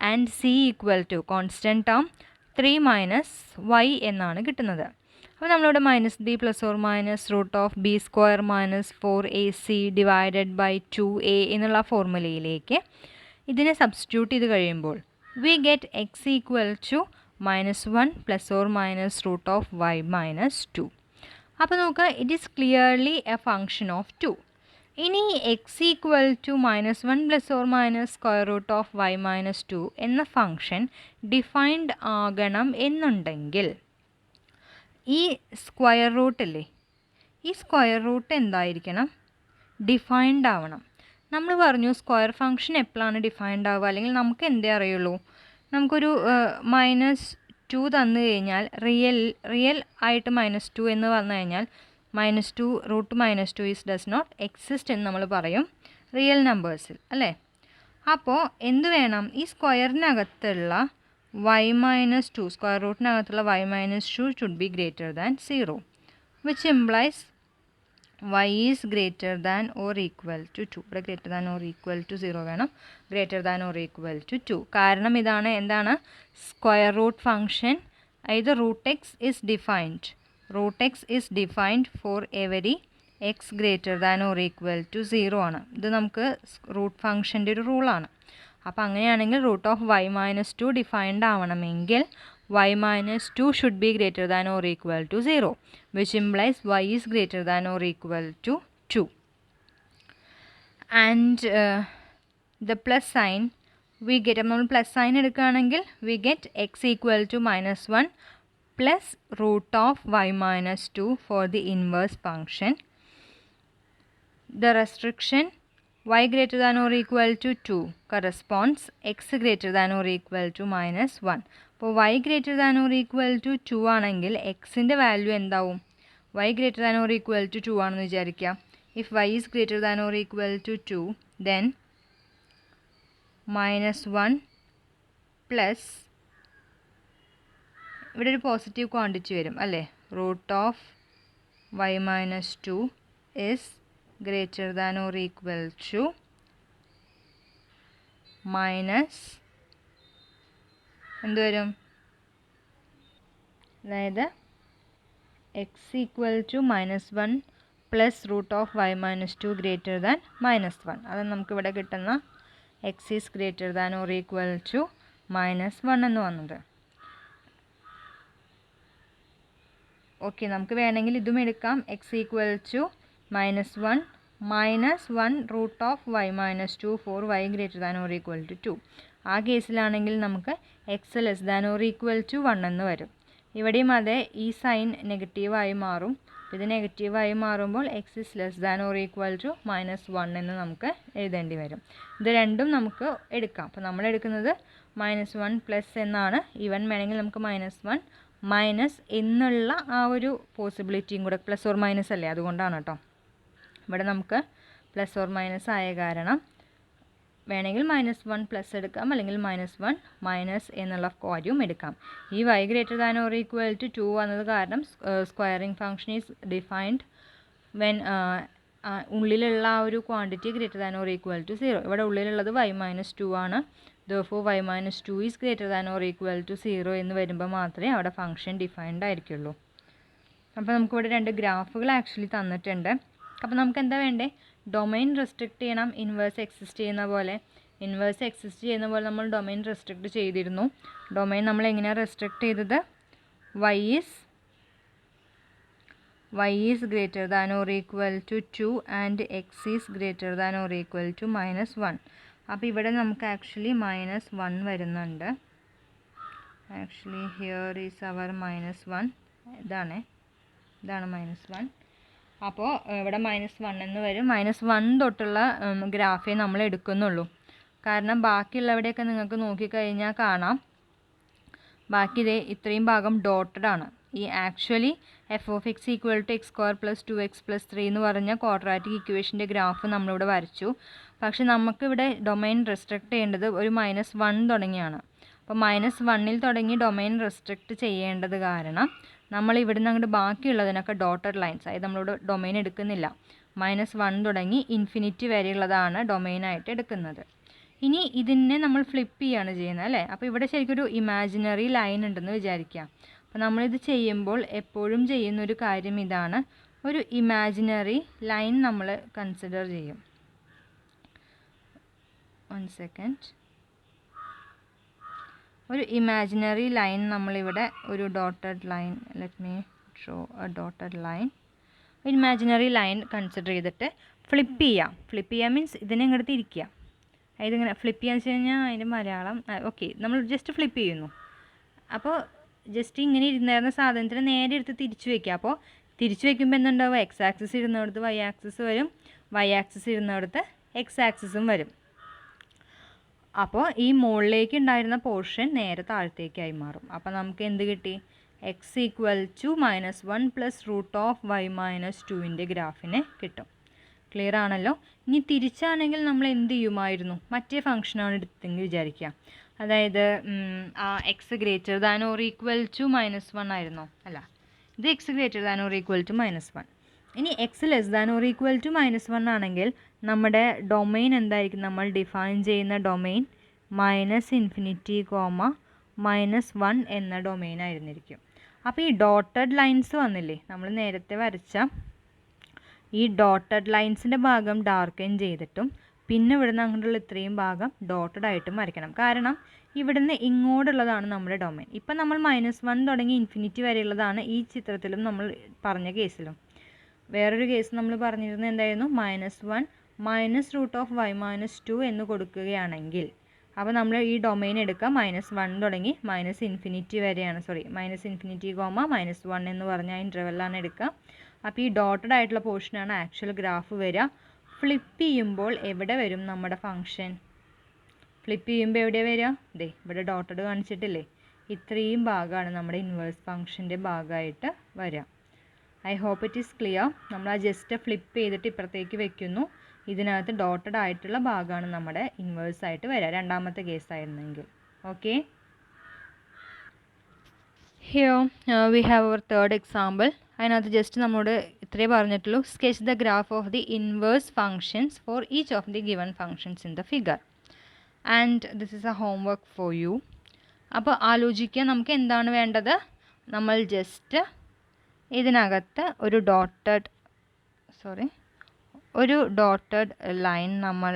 and c equal to constant term 3 minus y എന്നാണ് കിട്ടുന്നത്. അപ്പോൾ നമ്മളിവിടെ minus b plus or minus root of b square minus 4ac divided by 2a എന്നുള്ള ഫോർമുലയിലേക്ക് ഇതിനെ substitute ചെയ്ത് കഴിയുമ്പോൾ we get x equal to -1 plus or minus root of y minus 2. അപ്പോൾ നോക്കുക, it is clearly a function of 2. ഇനി x equal to -1 plus or minus square root of y minus 2 എന്ന function defined ആകണം എന്നുണ്ടെങ്കിൽ ഈ square റൂട്ടില്ലേ, ഈ square root എന്തായിരിക്കണം? Defined ആവണം. നമ്മൾ പറഞ്ഞു സ്ക്വയർ ഫംഗ്ഷൻ എപ്പോഴാണ് ഡിഫൈൻഡ് ആവുക, അല്ലെങ്കിൽ നമുക്ക് എന്തേ അറിയുള്ളൂ? നമുക്കൊരു -2 തന്നു കഴിഞ്ഞാൽ റിയൽ ആയിട്ട് -2 എന്ന് പറഞ്ഞു കഴിഞ്ഞാൽ -2 റൂട്ട് -2 ഡസ് നോട്ട് എക്സിസ്റ്റ് എന്ന് നമ്മൾ പറയും റിയൽ നമ്പേഴ്സിൽ അല്ലേ? അപ്പോൾ എന്ത് വേണം? ഈ സ്ക്വയറിനകത്തുള്ള y minus 2, സ്ക്വയർ റൂട്ടിനകത്തുള്ള y minus 2 should be greater than 0, which implies y is greater than or equal to 2. ഇവിടെ greater than or equal to 0 വേണം, greater than or equal to 2. കാരണം ഇതാണ് എന്താണ് square root function, either root x is defined for every x greater than or equal to 0 ആണ്. ഇത് നമുക്ക് root ഫംഗ്ഷൻ്റെ ഒരു റൂളാണ്. അപ്പോൾ അങ്ങനെയാണെങ്കിൽ root of y minus two defined ആവണമെങ്കിൽ y minus 2 should be greater than or equal to 0, which implies y is greater than or equal to 2. And the plus sign we get, നമ്മൾ plus sign എടുക്കുകയാണെങ്കിൽ we get x equal to minus 1 plus root of y minus 2 for the inverse function. The restriction y greater than or equal to 2 corresponds x greater than or equal to minus 1. അപ്പോൾ y greater than or equal to 2 ആണെങ്കിൽ എക്സിൻ്റെ value എന്താവും? y greater than or equal to 2 ആണെന്ന് വിചാരിക്കുക. If y is greater than or equal to 2, then minus 1 plus ഇവിടെ ഒരു positive quantity വരും അല്ലേ? Root of y minus 2 is greater than or equal to minus എന്ത് വരും? അതായത് x equal to minus 1 plus root of y minus 2 greater than minus 1. അത് നമുക്കിവിടെ കിട്ടുന്ന x is greater than or equal to minus 1 എന്ന് വന്നത്. Okay, നമുക്ക് വേണമെങ്കിൽ ഇതും എടുക്കാം. X equal to minus 1 minus 1 root of y minus 2 for y greater than or equal to 2. ആ കേസിലാണെങ്കിൽ നമുക്ക് x less than or equal to 1 എന്ന് വരും. ഇവിടെയും അതെ, ഈ സൈൻ നെഗറ്റീവായി മാറും. ഇത് നെഗറ്റീവായി മാറുമ്പോൾ x is less than or equal to minus 1 എന്ന് നമുക്ക് എഴുതേണ്ടി വരും. ഇത് രണ്ടും നമുക്ക് എടുക്കാം. അപ്പോൾ നമ്മൾ എടുക്കുന്നത് മൈനസ് 1 പ്ലസ് എന്നാണ്. ഈവൻ വേണമെങ്കിൽ നമുക്ക് മൈനസ് 1 മൈനസ് എന്നുള്ള ആ ഒരു പോസിബിലിറ്റിയും കൂടെ, പ്ലസ് ഓർ മൈനസ് അല്ലേ, അതുകൊണ്ടാണ് കേട്ടോ. ഇവിടെ നമുക്ക് പ്ലസ് ഓർ മൈനസ് ആയ കാരണം വേണമെങ്കിൽ മൈനസ് 1 പ്ലസ് എടുക്കാം, അല്ലെങ്കിൽ മൈനസ് 1 മൈനസ് എന്നുള്ള കാര്യവും എടുക്കാം. ഈ y greater than or equal to 2 വന്നത് കാരണം squaring function is defined when ഉള്ളിലുള്ള ആ ഒരു quantity greater than or equal to 0. ഇവിടെ ഉള്ളിലുള്ളത് y മൈനസ് 2 ആണ്. therefore y minus 2 is greater than or equal to 0 എന്ന് വരുമ്പോൾ മാത്രമേ അവിടെ ഫംഗ്ഷൻ ഡിഫൈൻഡ് ആയിരിക്കുള്ളൂ. അപ്പോൾ നമുക്കിവിടെ രണ്ട് ഗ്രാഫുകൾ ആക്ച്വലി തന്നിട്ടുണ്ട്. അപ്പോൾ നമുക്ക് എന്താ വേണ്ടേ? ഡൊമൈൻ റെസ്ട്രിക്റ്റ് ചെയ്യണം. ഇൻവേഴ്സ് എക്സിസ്റ്റ് ചെയ്യുന്ന പോലെ നമ്മൾ ഡൊമൈൻ റെസ്ട്രിക്റ്റ് ചെയ്തിരുന്നു. ഡൊമൈൻ നമ്മൾ എങ്ങനെയാണ് റെസ്ട്രിക്റ്റ് ചെയ്തത്? y is greater than or equal to 2 and x is greater than or equal to minus 1. അപ്പോൾ ഇവിടെ നമുക്ക് ആക്ച്വലി മൈനസ് 1 വരുന്നുണ്ട്. Actually here is our minus 1. ഇതാണ് മൈനസ് 1. അപ്പോൾ ഇവിടെ മൈനസ് 1 എന്ന് വരും. മൈനസ് 1 തൊട്ടുള്ള ഗ്രാഫേ നമ്മൾ എടുക്കുന്നുള്ളൂ. കാരണം ബാക്കിയുള്ളവിടെയൊക്കെ നിങ്ങൾക്ക് നോക്കിക്കഴിഞ്ഞാൽ കാണാം, ബാക്കി ഇതേ ഇത്രയും ഭാഗം ഡോട്ടഡ് ആണ്. ഈ actually f of X equal to X square plus 2x plus 3 എന്ന് പറഞ്ഞ ക്വാഡ്രാറ്റിക് ഇക്വേഷൻ്റെ ഗ്രാഫ് നമ്മളിവിടെ വരച്ചു. പക്ഷെ നമുക്കിവിടെ ഡൊമൈൻ റെസ്ട്രിക്റ്റ് ചെയ്യേണ്ടത് ഒരു മൈനസ് 1 തുടങ്ങിയാണ്. അപ്പോൾ മൈനസ് 1-ൽ തുടങ്ങി ഡൊമൈൻ റെസ്ട്രിക്റ്റ് ചെയ്യേണ്ടത് കാരണം നമ്മൾ ഇവിടുന്ന് അങ്ങോട്ട് ബാക്കിയുള്ളതിനൊക്കെ ഡോട്ടഡ് ലൈൻസ്, അതായത് നമ്മളിവിടെ ഡൊമൈൻ എടുക്കുന്നില്ല. മൈനസ് 1 തുടങ്ങി ഇൻഫിനിറ്റി വരെയുള്ളതാണ് ഡൊമൈനായിട്ട് എടുക്കുന്നത്. ഇനി ഇതിനെ നമ്മൾ ഫ്ലിപ്പ് ചെയ്യുകയാണ് ചെയ്യുന്നത് അല്ലേ? അപ്പോൾ ഇവിടെ ശരിക്കും ഒരു ഇമാജിനറി ലൈൻ ഉണ്ടെന്ന് വിചാരിക്കുക. അപ്പോൾ നമ്മളിത് ചെയ്യുമ്പോൾ എപ്പോഴും ചെയ്യുന്നൊരു കാര്യം ഇതാണ്, ഒരു ഇമാജിനറി ലൈൻ നമ്മൾ കൺസിഡർ ചെയ്യും. 1 സെക്കൻഡ്. ഒരു ഇമാജിനറി ലൈൻ നമ്മളിവിടെ ഒരു dotted line, let me draw A dotted line. Imaginary line consider ചെയ്തിട്ട് ഫ്ലിപ്പ് ചെയ്യാം. ഫ്ലിപ്പ് ചെയ്യാൻ മീൻസ് ഇതിനെ ഇങ്ങോട്ട് തിരിക്കുക. അതായത് ഇങ്ങനെ ഫ്ലിപ്പ് ചെയ്യാന്ന് വെച്ച് കഴിഞ്ഞാൽ അതിൻ്റെ മലയാളം ഓക്കെ, നമ്മൾ ജസ്റ്റ് ഫ്ലിപ്പ് ചെയ്യുന്നു. അപ്പോൾ ജസ്റ്റ് ഇങ്ങനെ ഇരുന്നായിരുന്ന സാധനത്തിന് നേരെ എടുത്ത് തിരിച്ചു വയ്ക്കുക. അപ്പോൾ തിരിച്ചു വയ്ക്കുമ്പോൾ എന്തുണ്ടാവുക? എക്സ് ആക്സിസ് ഇരുന്നിടത്ത് വൈ ആക്സിസ് വരും, വൈ ആക്സിസ് ഇരുന്നിടത്ത് എക്സ് ആക്സിസും വരും. അപ്പോൾ ഈ മുകളിലേക്ക് ഉണ്ടായിരുന്ന പോർഷൻ നേരെ താഴത്തേക്കായി മാറും. അപ്പോൾ നമുക്ക് എന്ത് കിട്ടി? X equal to minus 1 plus root of y minus 2ൻ്റെ ഗ്രാഫിനെ കിട്ടും. ക്ലിയർ ആണല്ലോ? ഇനി തിരിച്ചാണെങ്കിൽ നമ്മൾ എന്ത് ചെയ്യുമായിരുന്നു? മറ്റേ ഫംഗ്ഷനാണ് എടുത്തെങ്കിൽ വിചാരിക്കുക. അതായത് x greater than or equal to minus 1 ആയിരുന്നോ? അല്ല, ഇത് x greater than or equal to minus 1. ഇനി x less than or equal to minus 1 ആണെങ്കിൽ നമ്മുടെ ഡൊമൈൻ എന്തായിരിക്കും? നമ്മൾ ഡിഫൈൻ ചെയ്യുന്ന domain minus infinity comma minus 1 എന്ന ഡൊമൈൻ ആയിരുന്നിരിക്കും. അപ്പോൾ ഈ ഡോട്ടഡ് ലൈൻസ് വന്നില്ലേ, നമ്മൾ നേരത്തെ വരച്ച ഈ ഡോട്ടഡ് ലൈൻസിൻ്റെ ഭാഗം ഡാർക്കൻ ചെയ്തിട്ടും പിന്നെ ഇവിടുന്ന് അങ്ങോട്ടുള്ള ഇത്രയും ഭാഗം ഡോട്ടഡ് ആയിട്ടും വരയ്ക്കണം. കാരണം ഇവിടുന്ന് ഇങ്ങോട്ടുള്ളതാണ് നമ്മുടെ ഡൊമൈൻ. ഇപ്പം നമ്മൾ -1 തുടങ്ങി ഇൻഫിനിറ്റി വരെയുള്ളതാണ് ഈ ചിത്രത്തിലും നമ്മൾ പറഞ്ഞ കേസിലും. വേറൊരു കേസ് നമ്മൾ പറഞ്ഞിരുന്നത് എന്തായിരുന്നു? -1 -√y-2 എന്ന് കൊടുക്കുകയാണെങ്കിൽ അപ്പോൾ നമ്മൾ ഈ ഡൊമൈൻ എടുക്കുക, -1 തുടങ്ങി -∞ വരെയാണ്, -∞, -1 എന്ന് പറഞ്ഞ ഇൻ്റർവെല്ലാണ് എടുക്കുക. അപ്പോൾ ഈ ഡോട്ടഡ് ആയിട്ടുള്ള പോർഷനാണ് ആക്ച്വൽ ഗ്രാഫ് വരിക. ഫ്ലിപ്പ് ചെയ്യുമ്പോൾ എവിടെ വരും നമ്മുടെ ഫംഗ്ഷൻ? ഫ്ലിപ്പ് ചെയ്യുമ്പോൾ എവിടെയാണ് വരിക? ദേ ഇവിടെ ഡോട്ടഡ് കാണിച്ചിട്ടില്ലേ, ഇത്രയും ഭാഗമാണ് നമ്മുടെ ഇൻവേഴ്സ് ഫംഗ്ഷൻ്റെ ഭാഗമായിട്ട് വരിക. I hope it is clear. നമ്മൾ ആ ജസ്റ്റ് ഫ്ലിപ്പ് ചെയ്തിട്ട് ഇപ്പുറത്തേക്ക് വെക്കുന്നു. ഇതിനകത്ത് ഡോട്ടഡ് ആയിട്ടുള്ള ഭാഗമാണ് നമ്മുടെ ഇൻവേഴ്സ് ആയിട്ട് വരിക, രണ്ടാമത്തെ കേസായിരുന്നെങ്കിൽ. Okay, here we have our third example. അതിനകത്ത് ജസ്റ്റ് നമ്മളോട് ഇത്രേ പറഞ്ഞിട്ടുള്ളൂ. Sketch the graph of the inverse functions for each of the given functions in the figure. And this is a homework for you. അപ്പോൾ ആലോചിക്കുക, നമുക്ക് എന്താണ് വേണ്ടത്? നമ്മൾ ജസ്റ്റ് ഇതിനകത്ത് ഒരു ഡോട്ടഡ് ലൈൻ നമ്മൾ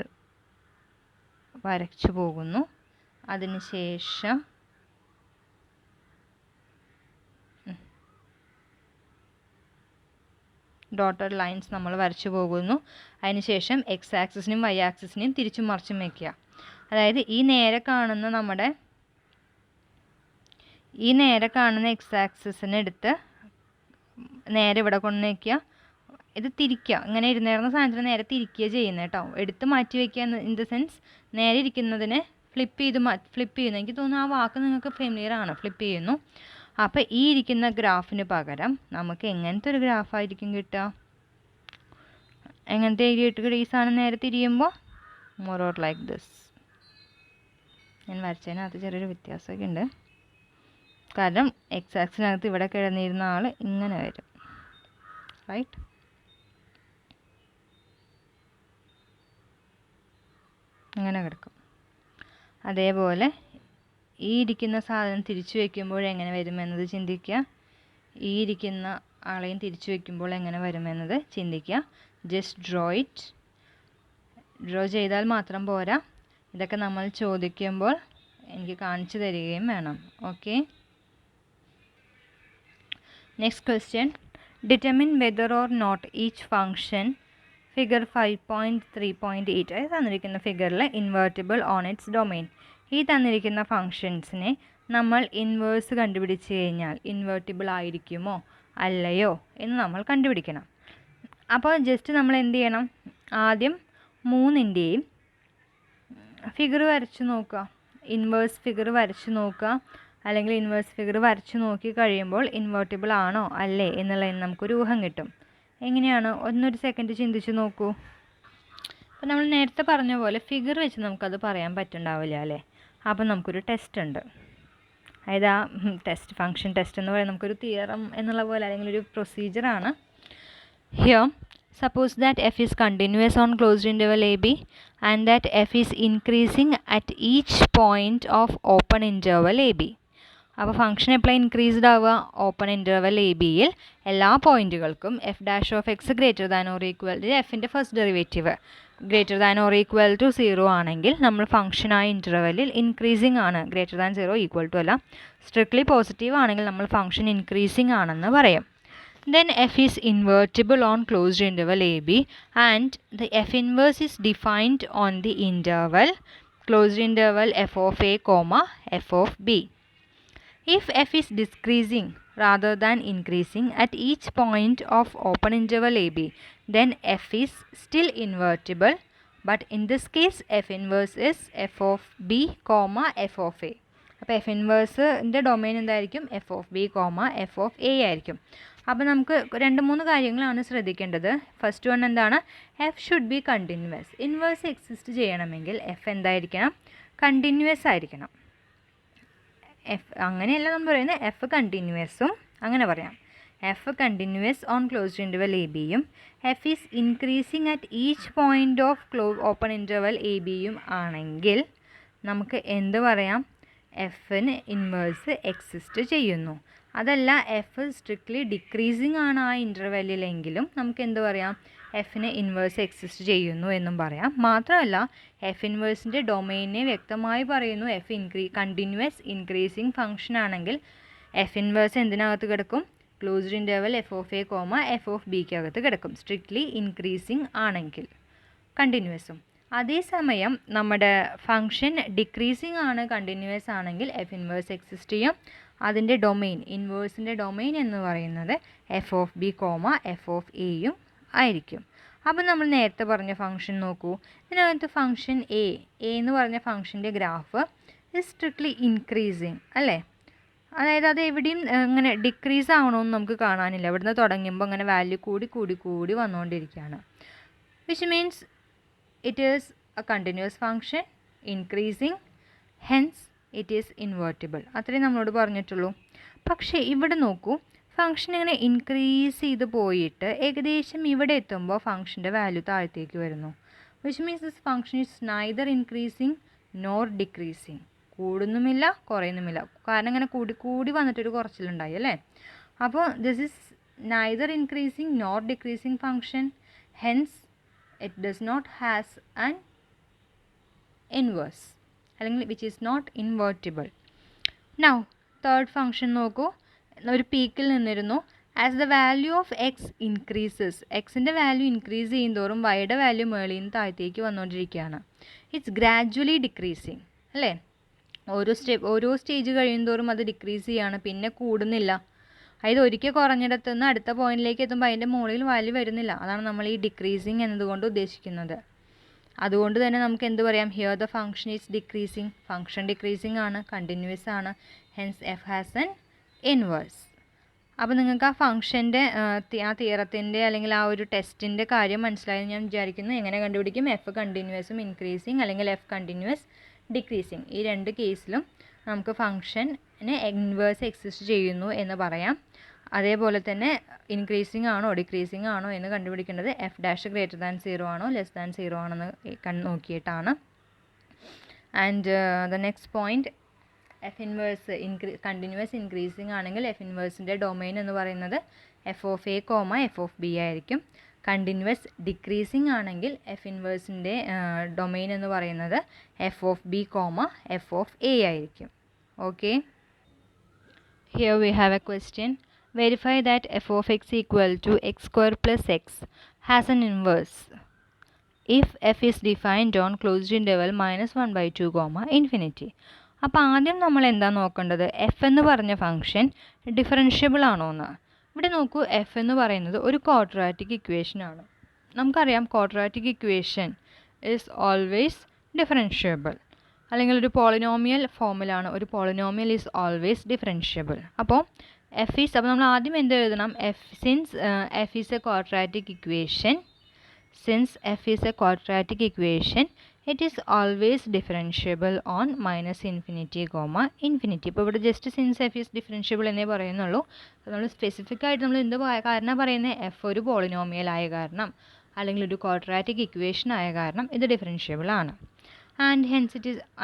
വരച്ചു പോകുന്നു. അതിനുശേഷം ഡോട്ടഡ് ലൈൻസ് നമ്മൾ വരച്ചു പോകുന്നു. അതിനുശേഷം എക്സ് ആക്സിസിനെയും വൈ ആക്സിസിനെയും തിരിച്ചും മറിച്ചും വയ്ക്കുക. അതായത് ഈ നേരെ കാണുന്ന എക്സ് ആക്സിസിനെ എടുത്ത് നേരെ ഇവിടെ കൊണ്ട് വയ്ക്കുക. ഇത് തിരിക്കുക, ഇങ്ങനെ ഇരുന്നേറുന്ന സാധനത്തിന് നേരെ തിരിക്കുക ചെയ്യുന്നത് കേട്ടോ. എടുത്ത് മാറ്റി വയ്ക്കുക ഇൻ ദ സെൻസ് നേരെ ഇരിക്കുന്നതിനെ ഫ്ലിപ്പ് ചെയ്യുന്നു. എനിക്ക് തോന്നുന്നു ആ വാക്ക് നിങ്ങൾക്ക് ഫെമിലിയർ ആണ്, ഫ്ലിപ്പ് ചെയ്യുന്നു. അപ്പോൾ ഈ ഇരിക്കുന്ന ഗ്രാഫിന് പകരം നമുക്ക് എങ്ങനത്തെ ഒരു ഗ്രാഫായിരിക്കും കിട്ടുക? എങ്ങനത്തെ കിട്ടുക? ഈ സാധനം നേരെ തിരിയുമ്പോൾ മോർ ഓർ ലൈക്ക് ദിസ്. ഞാൻ വരച്ചതിനകത്ത് ചെറിയൊരു വ്യത്യാസമൊക്കെ ഉണ്ട്. കാരണം എക്സ് ആക്സിനകത്ത് ഇവിടെ കിടന്നിരുന്ന ആൾ ഇങ്ങനെ വരും, റൈറ്റ്? ഇങ്ങനെ കിടക്കും. അതേപോലെ ഈ ഇരിക്കുന്ന സാധനം തിരിച്ചു വയ്ക്കുമ്പോൾ എങ്ങനെ വരുമെന്നത് ചിന്തിക്കുക. ഈ ഇരിക്കുന്ന ആളെയും തിരിച്ചു വയ്ക്കുമ്പോൾ എങ്ങനെ വരുമെന്നത് ചിന്തിക്കുക. ജസ്റ്റ് ഡ്രോ ചെയ്താൽ മാത്രം പോരാ, ഇതൊക്കെ നമ്മൾ ചോദിക്കുമ്പോൾ എനിക്ക് കാണിച്ചു തരികയും വേണം. Okay, next question. Determine whether or not each function figure 5.3.8 ആയി തന്നിരിക്കുന്ന ഫിഗറിൽ ഇൻവേർട്ടിബിൾ ഓൺ ഇറ്റ്സ് ഡൊമെയിൻ. ഈ തന്നിരിക്കുന്ന ഫങ്ഷൻസിനെ നമ്മൾ ഇൻവേഴ്സ് കണ്ടുപിടിച്ച് കഴിഞ്ഞാൽ ഇൻവേർട്ടിബിൾ ആയിരിക്കുമോ അല്ലയോ എന്ന് നമ്മൾ കണ്ടുപിടിക്കണം. അപ്പോൾ ജസ്റ്റ് നമ്മൾ എന്ത് ചെയ്യണം? ആദ്യം മൂന്നിൻ്റെയും ഫിഗർ വരച്ച് നോക്കുക, ഇൻവേഴ്സ് ഫിഗർ വരച്ച് നോക്കുക. അല്ലെങ്കിൽ ഇൻവേഴ്സ് ഫിഗർ വരച്ച് നോക്കി കഴിയുമ്പോൾ ഇൻവേർട്ടിബിൾ ആണോ അല്ലേ എന്നുള്ളതിന് നമുക്കൊരു ഊഹം കിട്ടും. എങ്ങനെയാണ്? ഒന്നൊരു സെക്കൻഡ് ചിന്തിച്ച് നോക്കൂ. അപ്പോൾ നമ്മൾ നേരത്തെ പറഞ്ഞ പോലെ ഫിഗർ വെച്ച് നമുക്കത് പറയാൻ പറ്റുന്നുണ്ടാവില്ല അല്ലേ? അപ്പോൾ നമുക്കൊരു ടെസ്റ്റ് ഉണ്ട്. അതായത് ആ ഫംഗ്ഷൻ ടെസ്റ്റ് എന്ന് പറയുന്നത് നമുക്കൊരു തിയറം എന്നുള്ള പോലെ അല്ലെങ്കിൽ ഒരു പ്രൊസീജിയറാണ്. Here suppose that f is continuous on closed interval a b and that f is increasing at each point of open interval a b. അപ്പോൾ ഫംഗ്ഷൻ എപ്പോഴാണ് ഇൻക്രീസ്ഡ് ആവുക? ഓപ്പൺ ഇൻ്റർവൽ എ ബിയിൽ എല്ലാ പോയിൻറ്റുകൾക്കും f' greater than or equal to എഫിൻ്റെ first derivative greater than or equal to 0 ആണെങ്കിൽ നമ്മൾ ഫംഗ്ഷനായ ഇൻ്റർവെല്ലിൽ ഇൻക്രീസിങ് ആണ്. ഗ്രേറ്റർ ദാൻ 0 ഈക്വൽ ടു അല്ല. സ്ട്രിക്ട്ലി പോസിറ്റീവ് ആണെങ്കിൽ നമ്മൾ ഫംഗ്ഷൻ ഇൻക്രീസിങ് ആണെന്ന് പറയാം. Then f is invertible on closed interval AB and the f inverse is defined on the interval closed interval f of a comma f of b. If f is decreasing rather than increasing at each point of open interval AB, then f is still invertible, but in this case f inverse is f of b comma f of a. അപ്പോൾ f ഇൻവേഴ്സിൻ്റെ domain എന്തായിരിക്കും? F of b comma f of a ആയിരിക്കും. അപ്പോൾ നമുക്ക് 2-3 കാര്യങ്ങളാണ് ശ്രദ്ധിക്കേണ്ടത്. First one എന്താണ്? F should be continuous. Inverse exist ചെയ്യണമെങ്കിൽ എഫ് എന്തായിരിക്കണം? കണ്ടിന്യൂസ് ആയിരിക്കണം. എഫ് അങ്ങനെയല്ല നമ്മൾ പറയുന്നത്, എഫ് കണ്ടിന്യൂസും അങ്ങനെ പറയാം. F continuous on closed interval a ബിയും f is increasing at each point of open interval a ബിയും ആണെങ്കിൽ നമുക്ക് എന്ത് പറയാം? എഫിന് ഇൻവേഴ്സ് എക്സിസ്റ്റ് ചെയ്യുന്നു. അതല്ല എഫ് സ്ട്രിക്ട്ലി ഡിക്രീസിങ് ആണ് ആ ഇൻ്റർവെല്ലിലെങ്കിലും നമുക്ക് എന്ത് പറയാം, എഫിന് ഇൻവേഴ്സ് എക്സിസ്റ്റ് ചെയ്യുന്നു എന്നും പറയാം. മാത്രമല്ല എഫ് ഇൻവേഴ്സിൻ്റെ ഡൊമെയിനെ വ്യക്തമായി പറയുന്നു. എഫ് കണ്ടിന്യൂസ് ഇൻക്രീസിങ് ഫംഗ്ഷൻ ആണെങ്കിൽ എഫ് ഇൻവേഴ്സ് എന്തിനകത്ത് കിടക്കും, closed interval F of a comma f of ബിക്ക് അകത്ത് കിടക്കും, സ്ട്രിക്ട്ലി ഇൻക്രീസിങ് ആണെങ്കിൽ കണ്ടിന്യൂസും. അതേസമയം നമ്മുടെ ഫംഗ്ഷൻ ഡിക്രീസിങ് ആണ്, കണ്ടിന്യൂസ് ആണെങ്കിൽ എഫ് ഇൻവേഴ്സ് എക്സിസ്റ്റ് ചെയ്യും. അതിൻ്റെ ഡൊമെയിൻ, ഇൻവേഴ്സിൻ്റെ ഡൊമെയിൻ എന്ന് പറയുന്നത് f of b comma f of എയും ആയിരിക്കും. അപ്പം നമ്മൾ നേരത്തെ പറഞ്ഞ ഫംഗ്ഷൻ നോക്കൂ. ഇതിനകത്ത് ഫംഗ്ഷൻ എ എന്ന് പറഞ്ഞ ഫംഗ്ഷൻ്റെ ഗ്രാഫ് ഇസ് സ്ട്രിക്ട്ലി ഇൻക്രീസിങ് അല്ലേ. അതായത് അത് എവിടെയും ഇങ്ങനെ ഡിക്രീസ് ആവണമെന്ന് നമുക്ക് കാണാനില്ല. ഇവിടുന്ന് തുടങ്ങുമ്പോൾ അങ്ങനെ വാല്യൂ കൂടി കൂടി കൂടി വന്നുകൊണ്ടിരിക്കുകയാണ്. Which means it is A continuous function, increasing, hence it is invertible. അത്രയും നമ്മളോട് പറഞ്ഞിട്ടുള്ളൂ. പക്ഷേ ഇവിടെ നോക്കൂ, ഫംഗ്ഷൻ ഇങ്ങനെ ഇൻക്രീസ് ചെയ്ത് പോയിട്ട് ഏകദേശം ഇവിടെ എത്തുമ്പോൾ ഫംഗ്ഷൻ്റെ വാല്യൂ താഴത്തേക്ക് വരുന്നു. Which means this function is neither increasing nor decreasing. കൂടുന്നുമില്ല കുറയുന്നുമില്ല, കാരണം ഇങ്ങനെ കൂടി കൂടി വന്നിട്ടൊരു കുറച്ചിലുണ്ടായി അല്ലേ. അപ്പോൾ this is neither increasing nor decreasing function, hence it does not has an inverse, അല്ലെങ്കിൽ which is not invertible. Now third function നോക്കൂ. ഒരു പീക്കിൽ നിന്നിരുന്നു. As the value of x increases, എക്സിൻ്റെ വാല്യൂ ഇൻക്രീസ് ചെയ്യുന്തോറും വൈയുടെ വാല്യൂ മേളിൽ നിന്ന് താഴത്തേക്ക് വന്നുകൊണ്ടിരിക്കുകയാണ്. ഇറ്റ്സ് ഗ്രാജുവലി ഡിക്രീസിങ് അല്ലേ. ഓരോ സ്റ്റേജ് കഴിയുന്തോറും അത് ഡിക്രീസ് ചെയ്യാണ്, പിന്നെ കൂടുന്നില്ല. അതായത് ഒരിക്കൽ കുറഞ്ഞിടത്ത് നിന്ന് അടുത്ത പോയിന്റിലേക്ക് എത്തുമ്പോൾ അതിൻ്റെ മുകളിൽ വാല്യൂ വരുന്നില്ല. അതാണ് നമ്മൾ ഈ ഡിക്രീസിങ് എന്നതുകൊണ്ട് ഉദ്ദേശിക്കുന്നത്. അതുകൊണ്ട് തന്നെ നമുക്ക് എന്ത് പറയാം, here the function is decreasing, function decreasing ആണ്, കണ്ടിന്യൂസ് ആണ്, hence F has N inverse. അപ്പോൾ നിങ്ങൾക്ക് ആ ഫംഗ്ഷൻ്റെ ആ തിയറത്തിൻ്റെ അല്ലെങ്കിൽ ആ ഒരു ടെസ്റ്റിൻ്റെ കാര്യം മനസ്സിലായെന്ന് ഞാൻ വിചാരിക്കുന്നു. എങ്ങനെ കണ്ടുപിടിക്കും, എഫ് കണ്ടിന്യൂസും ഇൻക്രീസിങ് അല്ലെങ്കിൽ എഫ് കണ്ടിന്യൂസ് ഡിക്രീസിങ്, ഈ രണ്ട് കേസിലും നമുക്ക് ഫംഗ്ഷന് ഇൻവേഴ്സ് എക്സിസ്റ്റ് ചെയ്യുന്നു എന്ന് പറയാം. അതേപോലെ തന്നെ ഇൻക്രീസിങ് ആണോ ഡിക്രീസിങ് ആണോ എന്ന് കണ്ടുപിടിക്കേണ്ടത് എഫ് ഡാഷ് ഗ്രേറ്റർ ദാൻ 0 ആണോ ലെസ് ദാൻ 0 ആണെന്ന് നോക്കിയിട്ടാണ്. And the next point, f inverse continuous increasing ആണെങ്കിൽ എഫ് ഇൻവേഴ്സിൻ്റെ ഡൊമെയിൻ എന്ന് പറയുന്നത് f of a comma f of b ആയിരിക്കും. കണ്ടിന്യൂസ് ഡിക്രീസിങ് ആണെങ്കിൽ എഫ് ഇൻവേഴ്സിൻ്റെ ഡൊമെയിൻ എന്ന് പറയുന്നത് f of b comma f of a ആയിരിക്കും. Okay, here we have a question. Verify that f of x equal to x square plus x has an inverse if f is defined on closed interval -1/2, infinity. അപ്പോൾ ആദ്യം നമ്മൾ എന്താ നോക്കേണ്ടത്, F എന്ന് പറഞ്ഞ function differentiable ആണോ എന്ന്. ഇവിടെ നോക്കൂ, എഫ് എന്ന് പറയുന്നത് ഒരു ക്വാഡ്രാറ്റിക് ഇക്വേഷൻ ആണ്. നമുക്കറിയാം quadratic equation is always differentiable, അല്ലെങ്കിൽ ഒരു പോളിനോമിയൽ ഫോമിലാണ്, ഒരു പോളിനോമിയൽ ഈസ് ഓൾവേസ് ഡിഫറൻഷ്യബിൾ. അപ്പോൾ എഫ് ഈസ്, അപ്പോൾ നമ്മൾ ആദ്യം എന്ത് എഴുതണം, since F is A quadratic equation, it is always differentiable on -∞, ഇപ്പോൾ ഇവിടെ just since F is differentiable എന്നേ പറയുന്നുള്ളൂ. നമ്മൾ സ്പെസിഫിക് ആയിട്ട് നമ്മൾ എന്ത് കാരണം പറയുന്നത്, എഫ് ഒരു പോളിനോമിയൽ ആയ കാരണം അല്ലെങ്കിൽ ഒരു ക്വാഡ്രാറ്റിക് ഇക്വേഷൻ ആയ കാരണം ഇത് ഡിഫറൻഷ്യബിൾ ആണ്.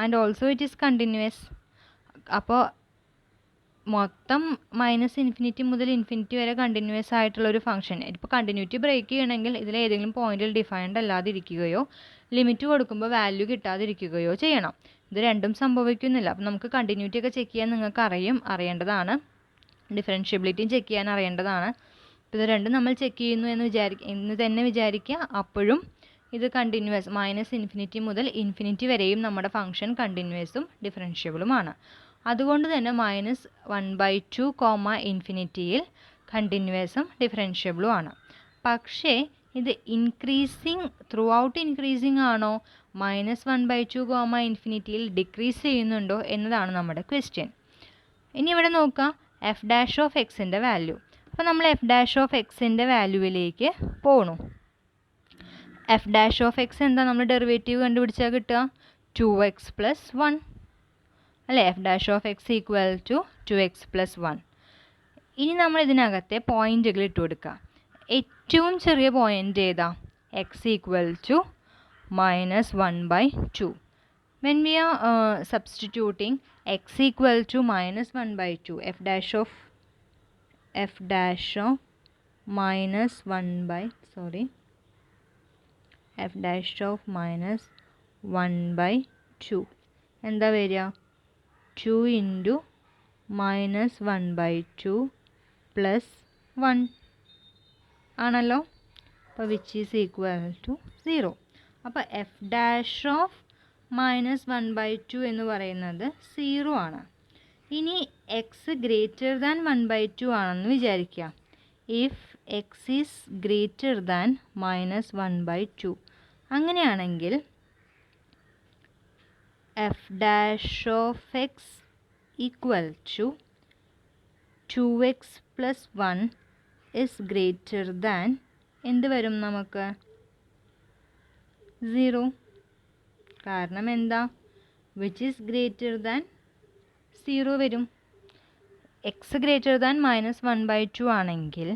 And also it is continuous. അപ്പോൾ മൊത്തം -∞ മുതൽ ഇൻഫിനിറ്റി വരെ കണ്ടിന്യൂസ് ആയിട്ടുള്ള ഒരു ഫംഗ്ഷൻ, ഇപ്പോൾ കണ്ടിന്യൂറ്റി ബ്രേക്ക് ചെയ്യണമെങ്കിൽ ഇതിൽ ഏതെങ്കിലും പോയിന്റിൽ ഡിഫൈൻഡ് അല്ലാതിരിക്കുകയോ ലിമിറ്റ് കൊടുക്കുമ്പോൾ വാല്യൂ കിട്ടാതിരിക്കുകയോ ചെയ്യണം. ഇത് രണ്ടും സംഭവിക്കുന്നില്ല. അപ്പം നമുക്ക് കണ്ടിന്യൂറ്റി ഒക്കെ ചെക്ക് ചെയ്യാൻ നിങ്ങൾക്ക് അറിയേണ്ടതാണ്, ഡിഫറൻഷ്യബിലിറ്റിയും ചെക്ക് ചെയ്യാൻ അറിയേണ്ടതാണ്. ഇത് രണ്ടും നമ്മൾ ചെക്ക് ചെയ്യുന്നു എന്ന് തന്നെ വിചാരിക്കുക. അപ്പോഴും ഇത് കണ്ടിന്യൂസ്, -∞ മുതൽ ഇൻഫിനിറ്റി വരെയും നമ്മുടെ ഫംഗ്ഷൻ കണ്ടിന്യൂസും ഡിഫറൻഷ്യബിളുമാണ്. അതുകൊണ്ട് തന്നെ -1/2, ഇൻഫിനിറ്റിയിൽ കണ്ടിന്യൂസും ഡിഫറൻഷ്യബിളും ആണ്. പക്ഷേ ഇത് ഇൻക്രീസിങ് ത്രൂ ഔട്ട് ഇൻക്രീസിങ് ആണോ, -1/2, ഇൻഫിനിറ്റിയിൽ ഡിക്രീസ് ചെയ്യുന്നുണ്ടോ എന്നതാണ് നമ്മുടെ ക്വസ്റ്റ്യൻ. ഇനി ഇവിടെ നോക്കാം എഫ് ഡാഷ് ഓഫ് എക്സിൻ്റെ വാല്യൂ. അപ്പോൾ നമ്മൾ എഫ് ഡാഷ് ഓഫ് എക്സിൻ്റെ വാല്യൂവിലേക്ക് പോകണു. എഫ് ഡാഷ് ഓഫ് എക്സ് എന്താ, നമ്മൾ ഡെറിവേറ്റീവ് കണ്ടുപിടിച്ചാൽ കിട്ടുക 2x + 1 അല്ലേ. F dash of X equal to 2x + 1. ഇനി നമ്മൾ ഇതിനകത്തെ പോയിന്റുകൾ ഇട്ട് കൊടുക്കുക. ഏറ്റവും ചെറിയ പോയിന്റ് ഏതാ, x equal to -1/2. When we are substituting x equal to -1/2, f dash of f dash of minus 1 by f dash of minus 1 by 2 എന്താ വരിക? 2 ഇൻറ്റു മൈനസ് 1 by 2 പ്ലസ് 1 ആണല്ലോ. അപ്പോൾ വിച്ച് ഈസ് ഈക്വൽ ടു 0. അപ്പോൾ F dash of minus 1 by 2 എന്ന് പറയുന്നത് 0 ആണ്. ഇനി X greater than 1 by 2 ആണെന്ന് വിചാരിക്കുക. If x is greater than minus 1 by 2 അങ്ങനെയാണെങ്കിൽ f dash of X equal to 2x plus 1 is greater than എന്ത് വരും നമുക്ക്? 0. കാരണം എന്താ? വിച്ച് ഈസ് ഗ്രേറ്റർ ദാൻ 0 വരും. X greater than minus 1 by 2 ആണെങ്കിൽ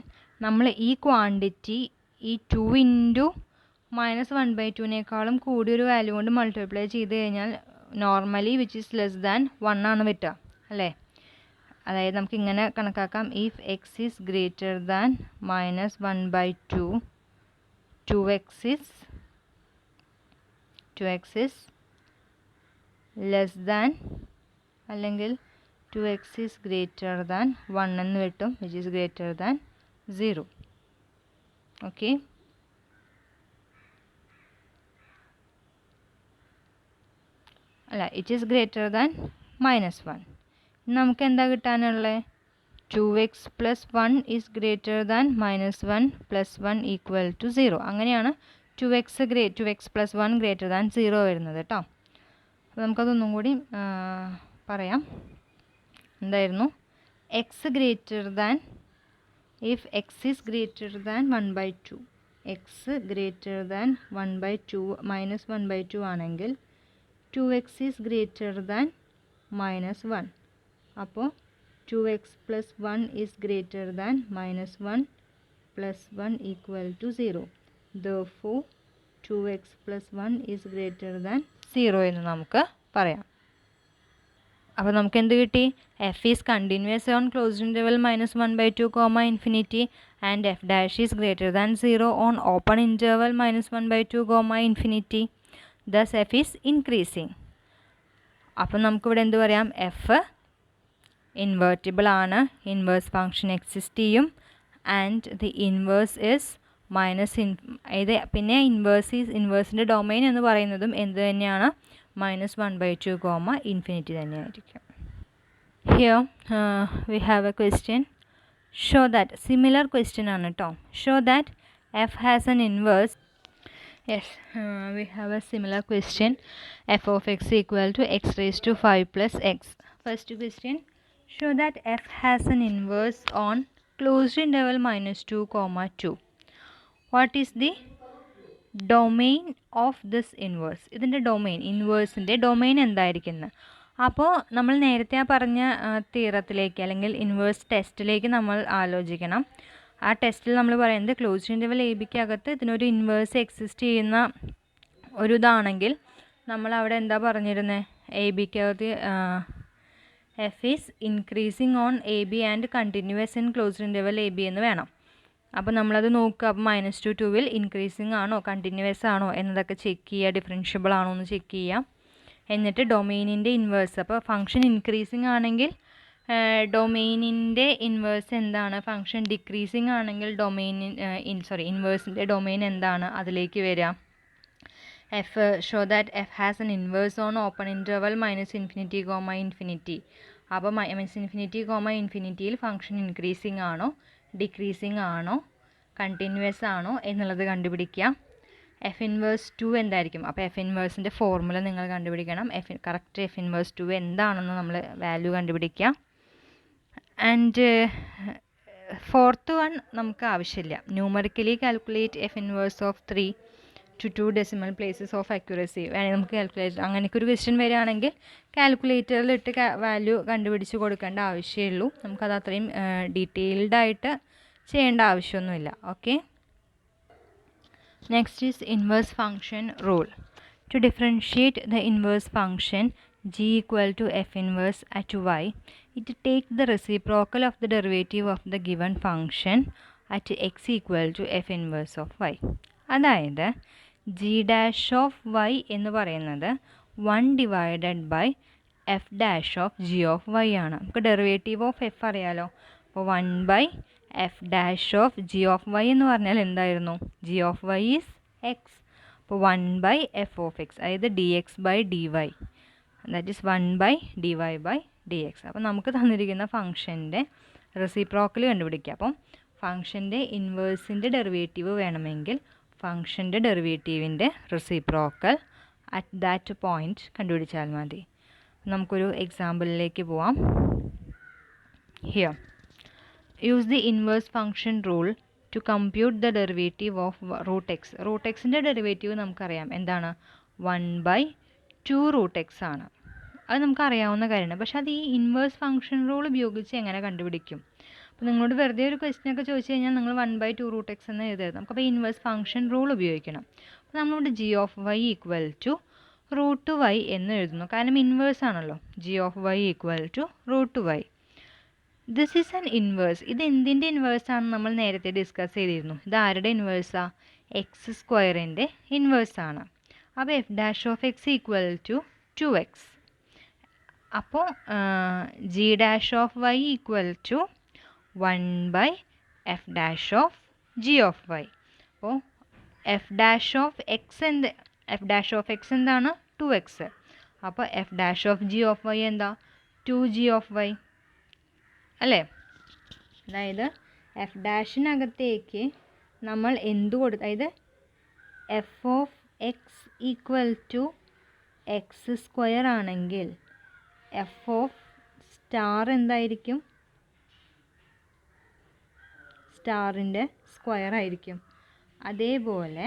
നമ്മൾ ഈ ക്വാണ്ടിറ്റി ഈ 2 ഇൻറ്റു മൈനസ് 1 by 2നേക്കാളും കൂടിയൊരു വാല്യൂ കൊണ്ട് മൾട്ടിപ്ലൈ ചെയ്ത് കഴിഞ്ഞാൽ normally which is less than 1 ആണ് പറ്റുക അല്ലേ? അതായത് നമുക്ക് ഇങ്ങനെ കണക്കാക്കാം. If x is greater than minus 1 by 2 2x is less than അല്ലെങ്കിൽ 2x is greater than 1 എന്ന് കിട്ടും, which is greater than 0. Okay, അല്ല it is greater than minus 1. നമുക്ക് എന്താ കിട്ടാനുള്ളത്? 2x plus 1 is greater than minus 1 plus 1 equal to 0. അങ്ങനെയാണ് 2x plus 1 greater than 0 വരുന്നത് കേട്ടോ. അപ്പോൾ നമുക്കതൊന്നും കൂടി പറയാം. എന്തായിരുന്നു? X greater than, if x is greater than 1 by 2, X greater than 1 by 2 minus 1 by 2 ആണെങ്കിൽ 2x is greater than minus 1. അപ്പോൾ 2x plus 1 is greater than minus 1 plus 1 equal to 0. Therefore 2x plus 1 is greater than 0 എന്ന് നമുക്ക് പറയാം. അപ്പോൾ നമുക്ക് എന്ത് കിട്ടി? F is continuous on closed interval minus 1 by 2 infinity and f dash is greater than 0 on open interval minus 1 by 2 infinity. Thus f is increasing. അപ്പം നമുക്കിവിടെ എന്ത് പറയാം? എഫ് ഇൻവേർട്ടിബിൾ ആണ്, ഇൻവേഴ്സ് ഫങ്ഷൻ എക്സിസ്റ്റ് ചെയ്യും, and the inverse is minus പിന്നെ ഇൻവേഴ്സിൻ്റെ domain എന്ന് പറയുന്നതും എന്ത് തന്നെയാണ്? മൈനസ് 1 by 2 ഇൻഫിനിറ്റി തന്നെയായിരിക്കും. Here we have a question. Show that, similar question ആണ് കേട്ടോ. Show that F has N inverse. Yes, we have a similar question. F of x equal to x raised to 5 plus x. First question, show that f has an inverse on closed interval minus 2, 2. What is the domain of this inverse? ഇതിൻ്റെ domain, ഇൻവേഴ്സിൻ്റെ domain എന്തായിരിക്കുന്നത്? അപ്പോൾ നമ്മൾ നേരത്തെ പറഞ്ഞ തിയറത്തിലേക്ക് അല്ലെങ്കിൽ inverse ടെസ്റ്റിലേക്ക് നമ്മൾ ആലോചിക്കണം. ആ ടെസ്റ്റിൽ നമ്മൾ പറയുന്നത് ക്ലോസ്ഡ് ഇൻ്റർവൽ എ ബിക്ക് അകത്ത് ഇതിനൊരു ഇൻവേഴ്സ് എക്സിസ്റ്റ് ചെയ്യുന്ന ഒരു ഇതാണെങ്കിൽ നമ്മൾ അവിടെ എന്താ പറഞ്ഞിരുന്നത്? എ ബിക്ക് അകത്ത് F is increasing on A b and continuous in closed interval a B എന്ന് വേണം. അപ്പോൾ നമ്മളത് നോക്കുക. അപ്പോൾ -2 2 ഇൻക്രീസിങ് ആണോ കണ്ടിന്യൂസ് ആണോ എന്നതൊക്കെ ചെക്ക് ചെയ്യുക, ഡിഫറൻഷ്യബിൾ ആണോ എന്ന് ചെക്ക് ചെയ്യുക. എന്നിട്ട് ഡൊമെയിനിൻ്റെ ഇൻവേഴ്സ്, അപ്പോൾ ഫംഗ്ഷൻ ഇൻക്രീസിങ് ആണെങ്കിൽ ഡൊമെയിനിൻ്റെ ഇൻവേഴ്സ് എന്താണ്? ഫംഗ്ഷൻ ഡിക്രീസിങ് ആണെങ്കിൽ ഇൻവേഴ്സിൻ്റെ ഡൊമെയിൻ എന്താണ്? അതിലേക്ക് വരിക. F show that F has N inverse on open interval minus infinity infinity. അപ്പോൾ ഇൻഫിനിറ്റിയിൽ ഫംഗ്ഷൻ ഇൻക്രീസിങ് ആണോ ഡിക്രീസിങ് ആണോ കണ്ടിന്യൂസ് ആണോ എന്നുള്ളത് കണ്ടുപിടിക്കുക. എഫ് ഇൻവേഴ്സ് 2 എന്തായിരിക്കും? അപ്പോൾ എഫ് ഇൻവേഴ്സിൻ്റെ ഫോർമുല നിങ്ങൾ കണ്ടുപിടിക്കണം. കറക്റ്റ് എഫ് ഇൻവേഴ്സ് 2 എന്താണെന്ന് നമ്മൾ വാല്യൂ കണ്ടുപിടിക്കുക. ആൻഡ് ഫോർത്ത് വൺ നമുക്ക് ആവശ്യമില്ല. Numerically calculate F inverse of 3 to 2 decimal places of accuracy. വേണമെങ്കിൽ നമുക്ക് കാൽക്കുലേറ്റ്, അങ്ങനെയൊക്കെ ഒരു ക്വസ്റ്റ്യൻ വരികയാണെങ്കിൽ കാൽക്കുലേറ്ററിലിട്ട് വാല്യൂ കണ്ടുപിടിച്ച് കൊടുക്കേണ്ട ആവശ്യമേ നമുക്കത് അത്രയും ഡീറ്റെയിൽഡായിട്ട് ചെയ്യേണ്ട ആവശ്യമൊന്നുമില്ല. Okay, next is inverse function rule. To differentiate the inverse function, g equal to f inverse at y, it takes the reciprocal of the derivative of the given function at x equal to f inverse of y. അതായത് g dash of y എന്ന് പറയുന്നത് 1 divided by F dash of G of y ആണ്. നമുക്ക് derivative of f അറിയാലോ. അപ്പോൾ 1 by F dash of G of Y എന്ന് പറഞ്ഞാൽ എന്തായിരുന്നു? G of y is x. അപ്പോൾ 1 ബൈ എഫ് ഓഫ് എക്സ്, അതായത് d x by D y, that is 1 by D y by d x. അപ്പോൾ നമുക്ക് തന്നിരിക്കുന്ന ഫംഗ്ഷൻ്റെ റെസിപ്രോക്കൽ കണ്ടുപിടിക്കുക. അപ്പം ഫംഗ്ഷൻ്റെ ഇൻവേഴ്സിൻ്റെ ഡെറിവേറ്റീവ് വേണമെങ്കിൽ ഫംഗ്ഷൻ്റെ ഡെറിവേറ്റീവിൻ്റെ റെസിപ്രോക്കൽ അറ്റ് ദാറ്റ് പോയിൻറ്റ് കണ്ടുപിടിച്ചാൽ മതി. നമുക്കൊരു എക്സാമ്പിളിലേക്ക് പോവാം. Here use the inverse function rule to compute the derivative of root x. Root എക്സിൻ്റെ ഡെറിവേറ്റീവ് നമുക്കറിയാം എന്താണ്? 1 ബൈ 2 റൂട്ട് എക്സ് ആണ്. അത് നമുക്കറിയാവുന്ന കാര്യമാണ്. പക്ഷെ അത് ഈ ഇൻവേഴ്സ് ഫംഗ്ഷൻ റൂൾ ഉപയോഗിച്ച് എങ്ങനെ കണ്ടുപിടിക്കും? അപ്പോൾ നിങ്ങളോട് വെറുതെ ഒരു ക്വസ്റ്റ്യൻ ഒക്കെ ചോദിച്ചു കഴിഞ്ഞാൽ നിങ്ങൾ 1 ബൈ 2 റൂട്ട് എക്സ് എന്ന് എഴുതരുത്. നമുക്കപ്പോൾ ഇൻവേഴ്സ് ഫംഗ്ഷൻ റൂൾ ഉപയോഗിക്കണം. അപ്പോൾ നമ്മളിവിടെ g of Y equal to root y എന്ന് എഴുതുന്നു. കാരണം ഇൻവേഴ്സ് ആണല്ലോ. G of Y equal to root y. This is an inverse. ഇത് എന്തിൻ്റെ ഇൻവേഴ്സ് ആണെന്ന് നമ്മൾ നേരത്തെ ഡിസ്കസ് ചെയ്തിരുന്നു. ഇത് ആരുടെ ഇൻവേഴ്സാ? എക്സ് സ്ക്വയറിൻ്റെ ഇൻവേഴ്സ് ആണ്. അപ്പോൾ F dash of X equal to 2x. അപ്പോൾ G dash of Y equal to 1 by F dash of G of Y. അപ്പോൾ എഫ് ഡാഷ് ഓഫ് എക്സ് എന്താണ്? 2x. അപ്പോൾ F dash of G of Y എന്താ? 2g of Y അല്ലേ? അതായത് F ഡാഷിനകത്തേക്ക് നമ്മൾ എന്ത് കൊടുത്തു? അതായത് F of X equal to X square ആണെങ്കിൽ എഫ് ഓഫ് സ്റ്റാർ എന്തായിരിക്കും? സ്റ്റാറിൻ്റെ സ്ക്വയർ ആയിരിക്കും. അതേപോലെ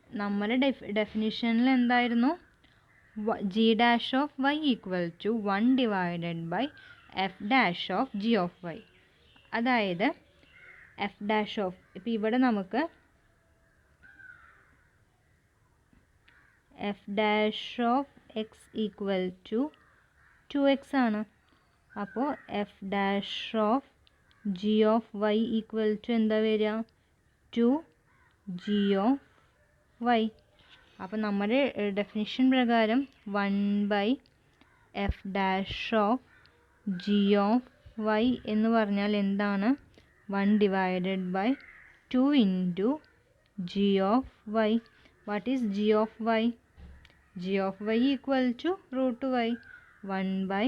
നമ്മുടെ ഡെഫിനിഷനിൽ എന്തായിരുന്നു? G dash of Y equal to 1 divided by F dash of G of Y. അതായത് എഫ് ഡാഷ് ഓഫ്, ഇപ്പോൾ ഇവിടെ നമുക്ക് F dash of X equal to 2x ആണ്. അപ്പോൾ F dash of G of Y equal to എന്താ വരിക? 2g of Y. അപ്പോൾ നമ്മുടെ ഡെഫിനിഷൻ പ്രകാരം 1 by F dash of G of Y എന്ന് പറഞ്ഞാൽ എന്താണ്? 1 divided by 2 into G of Y. What is G of Y? G of Y equal to root Y. 1 by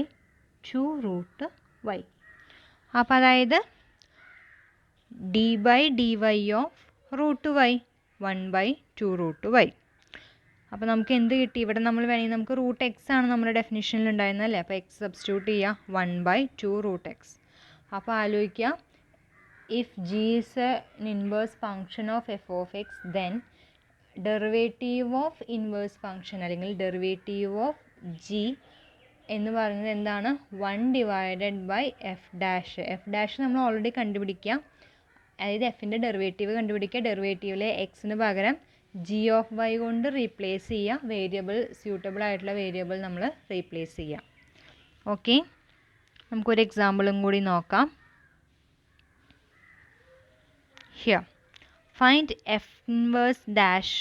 2 root Y. അപ്പോൾ അതായത് D by D Y of root Y 1 by 2 root Y. അപ്പോൾ നമുക്ക് എന്ത് കിട്ടി? ഇവിടെ നമ്മൾ വേണമെങ്കിൽ നമുക്ക് റൂട്ട് എക്സ് ആണ് നമ്മുടെ ഡെഫിനിഷനിൽ ഉണ്ടായിരുന്നത് അല്ലേ? അപ്പോൾ എക്സ് സബ്സ്റ്റിറ്റ്യൂട്ട് ചെയ്യുക. 1 ബൈ 2 റൂട്ട് എക്സ്. അപ്പോൾ ആലോചിക്കുക, if G is an inverse function of F of X, then derivative of inverse function അല്ലെങ്കിൽ ഡെറിവേറ്റീവ് ഓഫ് ജി എന്ന് പറയുന്നത് എന്താണ്? 1 divided by F dash. F dash നമ്മൾ ഓൾറെഡി കണ്ടുപിടിക്കുക. അതായത് എഫിൻ്റെ ഡെറിവേറ്റീവ് കണ്ടുപിടിക്കുക. ഡെറിവേറ്റീവിലെ എക്സിന് പകരം ജി ഓഫ് വൈ കൊണ്ട് റീപ്ലേസ് ചെയ്യുക. വേരിയബിൾ, സ്യൂട്ടബിൾ ആയിട്ടുള്ള വേരിയബിൾ നമ്മൾ റീപ്ലേസ് ചെയ്യുക. ഓക്കെ, നമുക്കൊരു എക്സാമ്പിളും കൂടി നോക്കാം. Here find F inverse dash,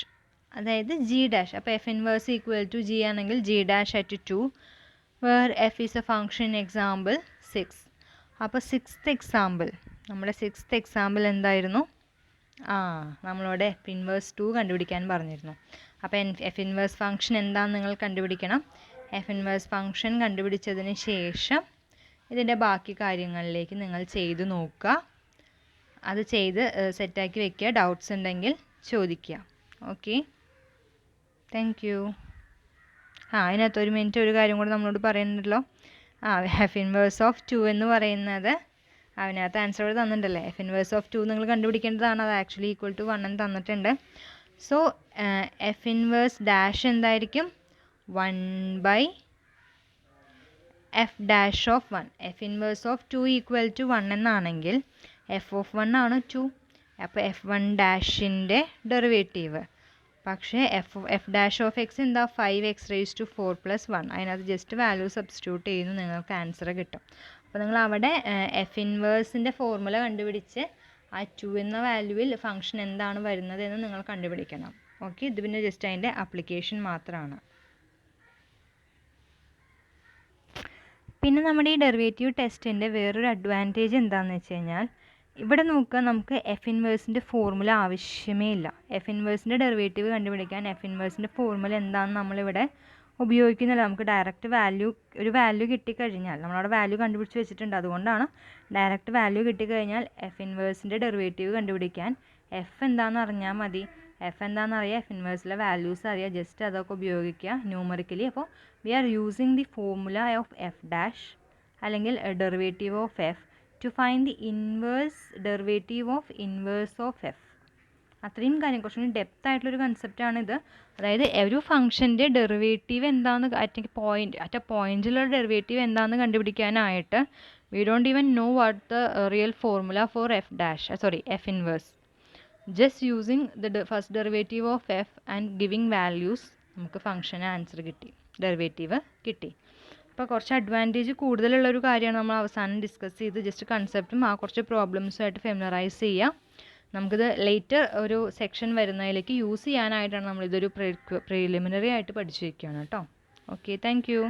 അതായത് ജി ഡാഷ്. അപ്പോൾ f inverse equal to g ആണെങ്കിൽ g dash at 2 where f is a function. Example 6. അപ്പോൾ 6th എക്സാമ്പിൾ, നമ്മുടെ 6th എക്സാമ്പിൾ എന്തായിരുന്നു? നമ്മളോട് എഫ് ഇൻവേഴ്സ് 2 കണ്ടുപിടിക്കാൻ പറഞ്ഞിരുന്നു. അപ്പോൾ എഫ് ഇൻവേഴ്സ് ഫംഗ്ഷൻ എന്താണെന്ന് നിങ്ങൾ കണ്ടുപിടിക്കണം. എഫ് ഇൻവേഴ്സ് ഫംഗ്ഷൻ കണ്ടുപിടിച്ചതിന് ശേഷം ഇതിൻ്റെ ബാക്കി കാര്യങ്ങളിലേക്ക് നിങ്ങൾ ചെയ്ത് നോക്കുക. അത് ചെയ്ത് സെറ്റാക്കി വെക്കുക. ഡൗട്ട്സ് ഉണ്ടെങ്കിൽ ചോദിക്കുക. Okay, thank you. അതിനകത്ത് ഒരു മിനിറ്റ് ഒരു കാര്യം കൂടെ നമ്മളോട് പറയുന്നുണ്ടല്ലോ. എഫ് ഇൻവേഴ്സ് ഓഫ് 2 എന്ന് പറയുന്നത് അതിനകത്ത് ആൻസർ തന്നിട്ടുണ്ടല്ലേ. എഫ് ഇൻവേഴ്സ് ഓഫ് 2 നിങ്ങൾ കണ്ടുപിടിക്കേണ്ടതാണ്. അത് ആക്ച്വലി ഈക്വൽ ടു 1 എന്ന് തന്നിട്ടുണ്ട്. സോ എഫ് ഇൻവേഴ്സ് ഡാഷ് എന്തായിരിക്കും? 1 by F dash of 1. F inverse of 2 equal to 1 എന്നാണെങ്കിൽ എഫ് ഓഫ് 1 ആണ് 2. അപ്പോൾ എഫ് 1 ഡാഷിൻ്റെ ഡെറിവേറ്റീവ് പക്ഷേ എഫ് ഡാഷ് ഓഫ് എക്സ് എന്താ 5x⁴+1. അതിനകത്ത് ജസ്റ്റ് വാല്യൂ സബ്സ്റ്റിറ്റ്യൂട്ട് ചെയ്യുന്നു, നിങ്ങൾക്ക് ആൻസർ കിട്ടും. അപ്പോൾ നിങ്ങൾ അവിടെ എഫ് ഇൻവേഴ്സിൻ്റെ ഫോർമുല കണ്ടുപിടിച്ച് ആ 2 എന്ന വാല്യൂവിൽ ഫംഗ്ഷൻ എന്താണ് വരുന്നത് എന്ന് നിങ്ങൾ കണ്ടുപിടിക്കണം. ഓക്കെ, ഇത് പിന്നെ ജസ്റ്റ് അതിൻ്റെ ആപ്ലിക്കേഷൻ മാത്രമാണ്. പിന്നെ നമ്മുടെ ഈ ഡെറിവേറ്റീവ് ടെസ്റ്റിൻ്റെ വേറൊരു അഡ്വാൻറ്റേജ് എന്താണെന്ന് വെച്ച് കഴിഞ്ഞാൽ, ഇവിടെ നോക്കുക, നമുക്ക് എഫ് ഇൻവേഴ്സിൻ്റെ ഫോർമുല ആവശ്യമേ ഇല്ല. എഫ് ഇൻവേഴ്സിൻ്റെ ഡെറിവേറ്റീവ് കണ്ടുപിടിക്കാൻ എഫ് ഇൻവേഴ്സിൻ്റെ ഫോർമുല എന്താണെന്ന് നമ്മളിവിടെ ഉപയോഗിക്കുന്നില്ല. നമുക്ക് ഡയറക്റ്റ് ഒരു വാല്യൂ കിട്ടിക്കഴിഞ്ഞാൽ, നമ്മളവിടെ വാല്യൂ കണ്ടുപിടിച്ച് വെച്ചിട്ടുണ്ട്, അതുകൊണ്ടാണ് ഡയറക്റ്റ് വാല്യൂ കിട്ടിക്കഴിഞ്ഞാൽ എഫ് ഇൻവേഴ്സിൻ്റെ ഡെറിവേറ്റീവ് കണ്ടുപിടിക്കാൻ എഫ് എന്താണെന്ന് അറിഞ്ഞാൽ മതി. എഫ് എന്താണെന്ന് അറിയാം, എഫ് ഇൻവേഴ്സിലെ വാല്യൂസ് അറിയാം, ജസ്റ്റ് അതൊക്കെ ഉപയോഗിക്കുക ന്യൂമറിക്കലി. അപ്പോൾ we are using the formula of f dash അല്ലെങ്കിൽ derivative of f to find the inverse derivative of inverse of f. അത്രയും കാര്യം, കുറച്ചും ഡെപ്ത് ആയിട്ടുള്ളൊരു കൺസെപ്റ്റാണിത്. അതായത് ഒരു ഫംഗ്ഷൻ്റെ ഡെറിവേറ്റീവ് എന്താണെന്ന് അറ്റ് എ പോയിന്റിലുള്ള ഡെറിവേറ്റീവ് എന്താണെന്ന് കണ്ടുപിടിക്കാനായിട്ട് we don't even know what the real formula for F inverse. Just using the first derivative of F and giving values നമുക്ക് ഫംഗ്ഷന് ആൻസർ കിട്ടി, ഡെറിവേറ്റീവ് കിട്ടി. അപ്പോൾ കുറച്ച് അഡ്വാൻറ്റേജ് കൂടുതലുള്ളൊരു കാര്യമാണ് നമ്മൾ അവസാനം ഡിസ്കസ് ചെയ്ത്. ജസ്റ്റ് കൺസെപ്റ്റും ആ കുറച്ച് പ്രോബ്ലംസുമായിട്ട് ഫെമിലറൈസ് ചെയ്യുക. നമുക്കിത് ലേറ്റർ ഒരു സെക്ഷൻ വരുന്നതിലേക്ക് യൂസ് ചെയ്യാനായിട്ടാണ് നമ്മളിതൊരു പ്രിലിമിനറി ആയിട്ട് പഠിച്ചു വയ്ക്കുകയാണ് കേട്ടോ. Okay, thank you.